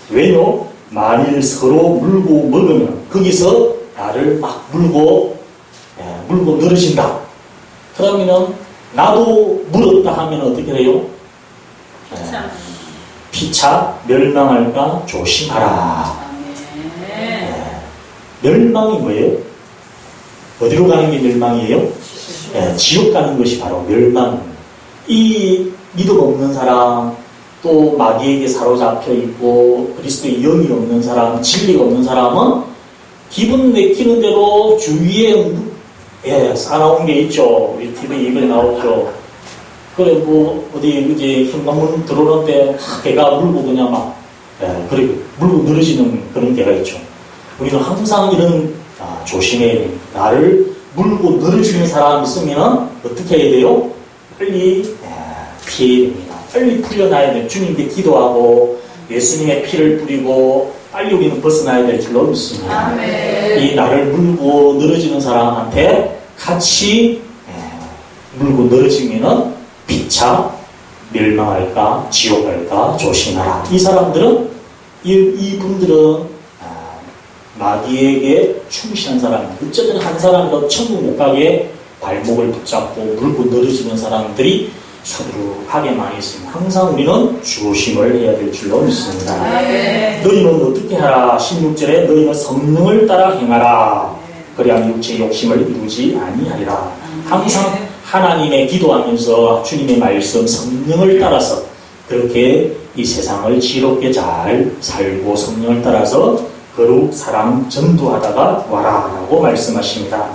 왜요? 만일 서로 물고 먹으면 거기서 나를 막 물고 늘어진다. 그러면은 나도 물었다 하면 어떻게 돼요? 피차 멸망할까 조심하라. 멸망이 뭐예요? 어디로 가는 게 멸망이에요? 지옥 가는 것이 바로 멸망입니다. 이 믿음 없는 사람, 또 마귀에게 사로잡혀 있고 그리스도의 영이 없는 사람, 진리가 없는 사람은 기분 내키는 대로 주위에 싸나운 게 있죠. 우리 TV 이번에 나오죠. 그래 뭐 어디 이제 현관문 들어오는데 배가 물고 그냥 막 그래 물고 늘어지는 그런 데가 있죠. 우리는 항상 이런 조심해야 됩니다. 나를 물고 늘어지는 사람이 있으면 어떻게 해야 돼요? 빨리 피해야 됩니다. 빨리 풀려나야 돼요. 주님께 기도하고 예수님의 피를 뿌리고 빨리 우리는 벗어나야 될 줄로 믿습니다. 아멘. 이 나를 물고 늘어지는 사람한테 같이 물고 늘어지면은 피차 멸망할까 지옥 갈까 조심하라. 이 사람들은 이분들은 마귀에게 충실한 사람, 어쨌든 한 사람이라도 천국 못 가게 발목을 붙잡고 물고 늘어지는 사람들이 수두룩하게 많이 있습니다. 항상 우리는 조심을 해야 될 줄로 믿습니다. 너희는 어떻게 하라? 16절에 너희는 성령을 따라 행하라. 그래야 육체의 욕심을 이루지 아니하리라. 항상 하나님의 기도하면서 주님의 말씀 성령을 따라서 그렇게 이 세상을 지롭게 잘 살고 성령을 따라서 거룩 사랑 전도하다가 와라라고 말씀하십니다.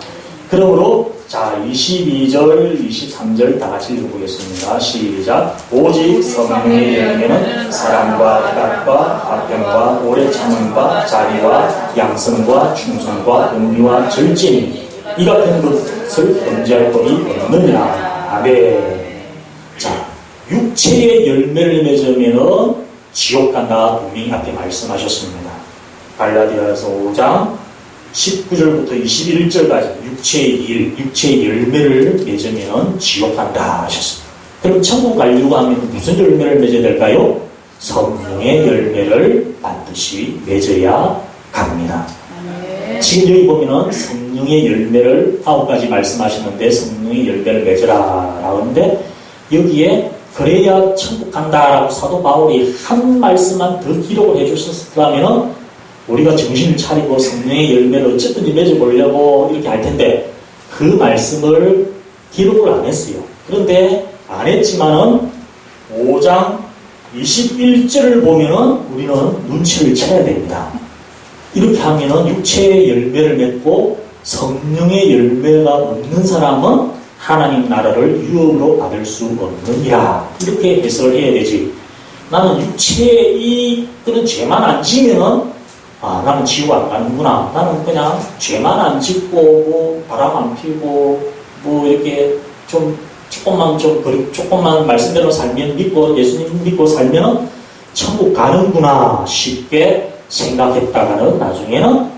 그러므로 자 22절 23절 다 같이 읽어보겠습니다. 시작. 오직 성령의 열매는 사랑과 희락과 화평과 오래 참음과 자비와 양성과 충성과 은리와 절제니 이 같은 것을 범죄할 법이 없느니라. 아멘. 자, 육체의 열매를 맺으면 지옥 간다 분명히 앞에 말씀하셨습니다. 갈라디아서 5장 19절부터 21절까지 육체의 열매를 맺으면 지옥 간다 하셨습니다. 그럼 천국 가려고 하면 무슨 열매를 맺어야 될까요? 성령의 열매를 반드시 맺어야 갑니다. 지금 여기 보면은 성령의 열매를 9가지 말씀하시는데 성령의 열매를 맺으라 라는데 여기에 그래야 천국 간다라고 사도 바울이 한 말씀만 더 기록을 해주셨다면은 우리가 정신을 차리고 성령의 열매를 어쨌든 맺어보려고 이렇게 할 텐데 그 말씀을 기록을 안 했어요. 그런데 안 했지만은 5장 21절을 보면은 우리는 눈치를 채야 됩니다. 이렇게 하면은 육체의 열매를 맺고 성령의 열매가 없는 사람은 하나님 나라를 유업으로 받을 수 없느니라. 이렇게 해석을 해야 되지. 나는 육체의 그런 죄만 안 지면은 나는 지옥 안 가는구나. 나는 그냥 죄만 안 짓고 뭐 바람 안 피우고 뭐 이렇게 좀 조금만 말씀대로 살면 믿고 예수님 믿고 살면 천국 가는구나 쉽게 생각했다가는 나중에는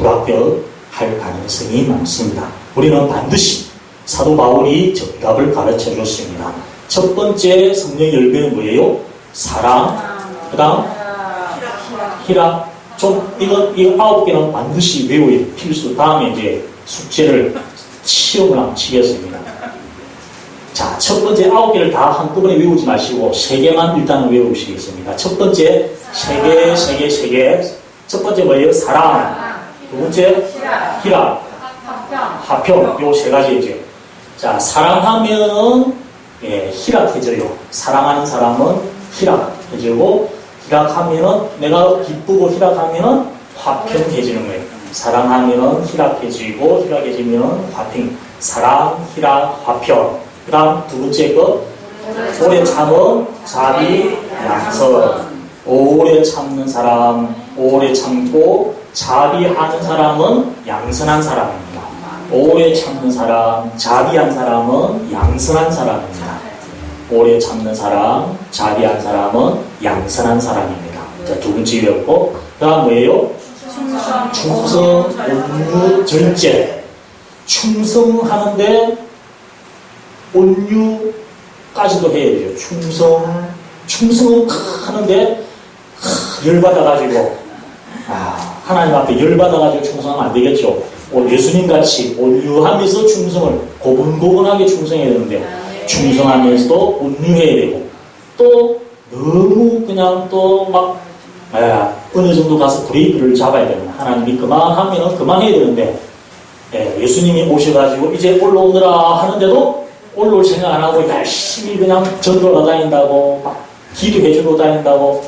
불합격할 가능성이 많습니다. 우리는 반드시 사도 바울이 정답을 가르쳐 줬습니다. 첫 번째 성령 열매는 뭐예요? 사랑, 그 다음 희락. 이거 9개는 반드시 외워야 필수. 다음에 이제 숙제를 시험을 한번 치겠습니다. 자, 첫 번째 9개를 다 한꺼번에 외우지 마시고 3개만 일단 외우시겠습니다. 첫 번째 3개. 첫 번째 뭐예요? 사랑. 두 번째 희락, 화평. 요 3가지죠. 자, 사랑하면은 희락해져요. 사랑하는 사람은 희락해지고, 희락하면은 내가 기쁘고 희락하면은 화평해지는 거예요. 사랑하면은 희락해지고, 희락해지면은 화평. 사랑, 희락, 화평. 그 다음 두 번째 것, 오래 참은 자비, 양선. 오래 참는 사람, 오래 참고 자비하는 사람은 양선한 사람입니다. 오래 참는 사람, 자비한 사람은 양선한 사람입니다. 오래 참는 사람, 자비한 사람은 양선한 사람입니다. 자, 두 번째 외웠고, 그 다음 뭐예요? 충성, 온유, 절제. 충성하는데 온유까지도 해야 돼요. 충성은 하는데 열받아가지고 하나님 앞에 열받아가지고 충성하면 안 되겠죠. 예수님같이 온유하면서 충성을 고분고분하게 충성해야 되는데 충성하면서도 온유해야 되고, 또 너무 그냥 또 막 어느 정도 가서 브레이크를 잡아야 됩니다. 하나님이 그만하면 그만해야 되는데 예수님이 오셔가지고 이제 올라오느라 하는데도 올라올 생각 안 하고 열심히 그냥 전도로 다닌다고 막 기도해주러 다닌다고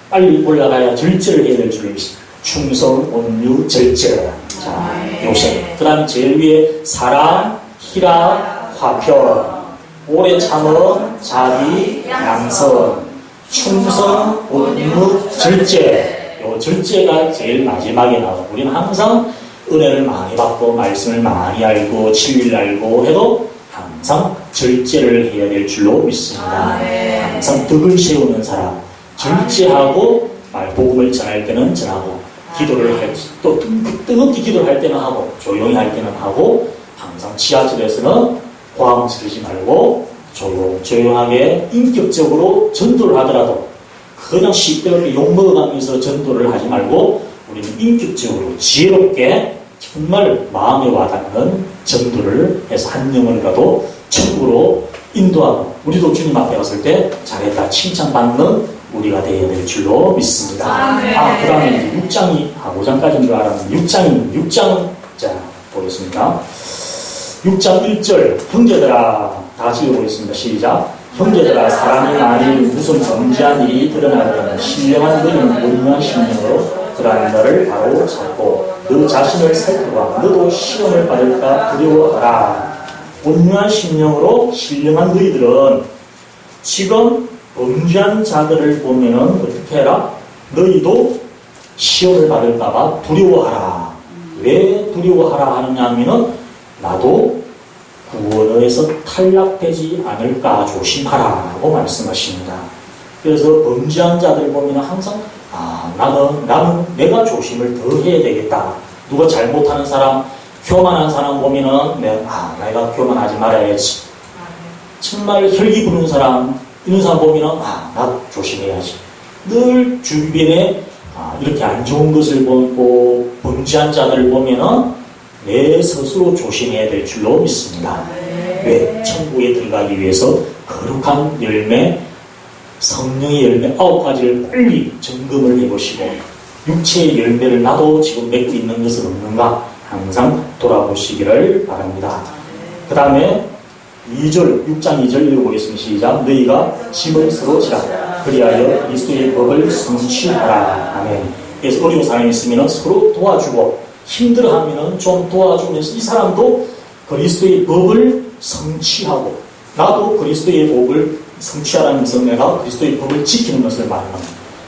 빨리 올라가야 절제를 해야 될 줄 믿습니다. 충성, 온유, 절제. 자, 요새. 그 다음에 제일 위에 사랑, 희락, 화평. 오래 참은 자비, 양선. 충성, 온유, 절제. 요 절제가 제일 마지막에 나와요. 우리는 항상 은혜를 많이 받고 말씀을 많이 알고 진리를 알고 해도 항상 절제를 해야 될 줄로 믿습니다. 항상 덕을 세우는 사람, 절제하고 복음을 전할 때는 전하고, 기도를 할 또 뜨겁게 기도를 할 때는 하고, 조용히 할 때는 하고, 항상 지하철에서는 고함 지르지 말고 조용하게 인격적으로 전도를 하더라도 그냥 시끄럽게 욕먹어가면서 전도를 하지 말고, 우리는 인격적으로 지혜롭게 정말 마음에 와닿는 전도를 해서 한 영혼이라도 천국으로 인도하고, 우리도 주님 앞에 갔을 때 잘했다 칭찬받는 우리가 되어야 될 줄로 믿습니다. 그 다음에 이제 6장이 5장까지인 줄 알았는데 6장 자 보겠습니다. 6장 1절 형제들아, 다 같이 읽어보겠습니다. 시작. 형제들아, 사람이 만일 무슨 범죄한 일이 드러날 때는 신령한 너희는 온유한 심령으로 그러한 너를 바로 잡고 너 자신을 살펴봐. 너도 시험을 받을까 두려워하라. 온유한 심령으로 신령한 너희들은 지금 범죄한 자들을 보면은 어떻게 해라? 너희도 시험을 받을까봐 두려워하라. 왜 두려워하라 하느냐 하면은 나도 구원에서 탈락되지 않을까 조심하라 라고 말씀하십니다. 그래서 범죄한 자들 보면 항상 나는 내가 조심을 더 해야 되겠다. 누가 잘못하는 사람, 교만한 사람 보면은 내가 교만하지 말아야지. 정말 혈기 부는 사람, 이런 사람 보면은 나 조심해야지. 늘 주변에 이렇게 안 좋은 것을 보고 범죄한 자들을 보면은 내 스스로 조심해야 될 줄로 믿습니다. 왜? 천국에 들어가기 위해서 거룩한 열매, 성령의 열매 9가지를 빨리 점검을 해보시고, 육체의 열매를 나도 지금 맺고 있는 것은 없는가 항상 돌아보시기를 바랍니다. 그 다음에 6장 2절 읽어보겠습니다. 시작. 너희가 짐을 서로 지라. 그리하여 그리스도의 법을 성취하라. 아멘. 그래서 어려운 사람이 있으면 서로 도와주고, 힘들어하면 좀 도와주면서 이 사람도 그리스도의 법을 성취하고, 나도 그리스도의 법을 성취하라면서 내가 그리스도의 법을 지키는 것을 말합니다.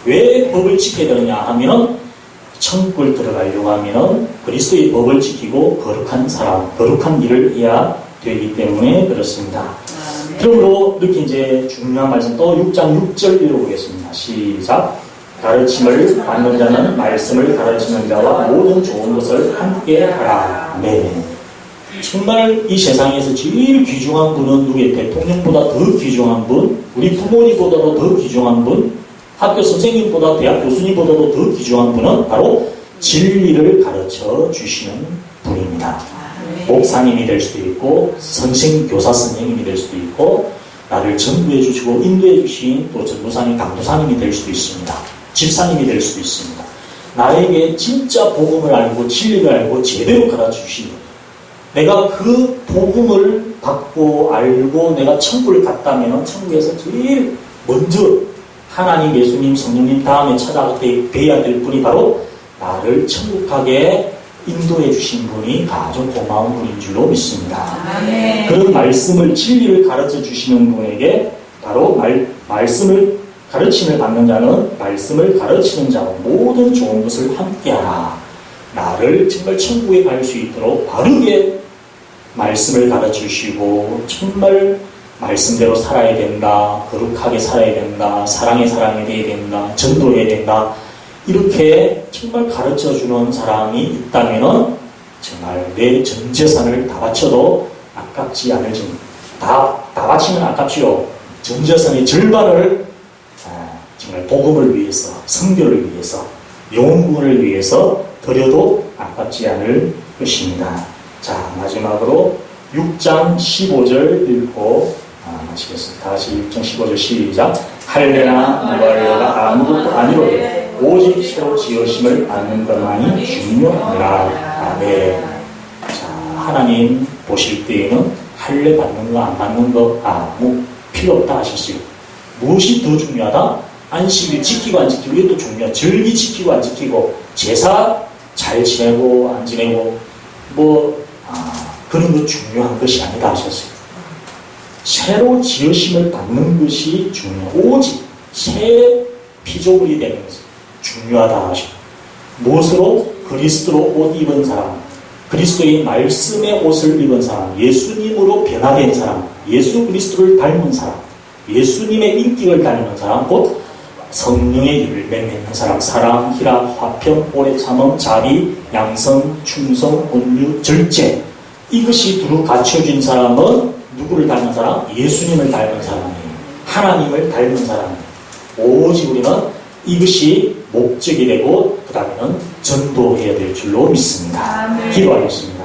왜 법을 지켜야 되느냐 하면은 천국을 들어가려고 하면은 그리스도의 법을 지키고 거룩한 사람, 거룩한 일을 해야 되기 때문에 그렇습니다. 그러므로 이렇게 이제 중요한 말씀 또 6장 6절 읽어보겠습니다. 시작. 가르침을 받는 자는 말씀을 가르치는 자와 모든 좋은 것을 함께 하라. 아멘. 정말 이 세상에서 제일 귀중한 분은 누구예요? 대통령보다 더 귀중한 분, 우리 부모님보다도 더 귀중한 분, 학교 선생님보다 대학 교수님보다도 더 귀중한 분은 바로 진리를 가르쳐 주시는 분입니다. 목사님이 될 수도 있고 교사 선생님이 될 수도 있고 나를 전도해 주시고 인도해 주신 또 전도사님, 강도사님이 될 수도 있습니다. 집사님이 될 수도 있습니다. 나에게 진짜 복음을 알고 진리를 알고 제대로 가르쳐 주신 분. 내가 그 복음을 받고 알고 내가 천국을 갔다면 천국에서 제일 먼저 하나님, 예수님, 성령님 다음에 찾아가야 될 분이 바로 나를 천국 가게 인도해 주신 분이 가장 고마운 분인 줄로 믿습니다. 그런 말씀을, 진리를 가르쳐 주시는 분에게 바로 말씀을 가르침을 받는 자는 말씀을 가르치는 자와 모든 좋은 것을 함께하라. 나를 정말 천국에 갈 수 있도록 바르게 말씀을 가르쳐 주시고 정말 말씀대로 살아야 된다. 거룩하게 살아야 된다. 사랑의 사람이 되어야 된다. 전도해야 된다. 이렇게 정말 가르쳐주는 사람이 있다면 정말 내 전 재산을 다 바쳐도 아깝지 않을 정도. 다 바치면 아깝지요. 전 재산의 절반을 정말 복음을 위해서, 선교를 위해서, 영혼구원을 위해서 드려도 아깝지 않을 것입니다. 자, 마지막으로 6장 15절 읽고 마치겠습니다. 다시 6장 15절 시작. 할례나 무할례가 아무것도 아니로되 오직 새로 지으심을 받는 것만이 중요하니라. 아멘. 자, 하나님 보실 때에는 할례 받는 거 안 받는 거 아무 필요 없다 하셨어요. 무엇이 더 중요하다? 안식일 지키고 안 지키고 이것도 중요하다. 절기 지키고 안 지키고 제사 잘 지내고 안 지내고 그런 거 중요한 것이 아니다 하셨어요. 새로 지으심을 받는 것이 중요하다. 오직 새 피조물이 되는 것이 중요하다 하셨어요. 무엇으로? 그리스도로 옷 입은 사람, 그리스도의 말씀의 옷을 입은 사람, 예수님으로 변화된 사람, 예수 그리스도를 닮은 사람, 예수님의 인격을 닮은 사람, 곧 성령의 열매 맺는 사람, 사랑, 희락, 화평, 오래 참음, 자비, 양성, 충성, 온유, 절제. 이것이 두루 갖춰진 사람은 누구를 닮은 사람? 예수님을 닮은 사람이에요. 하나님을 닮은 사람이에요. 오직 우리는 이것이 목적이 되고 그 다음에는 전도해야 될 줄로 믿습니다. 기도하겠습니다.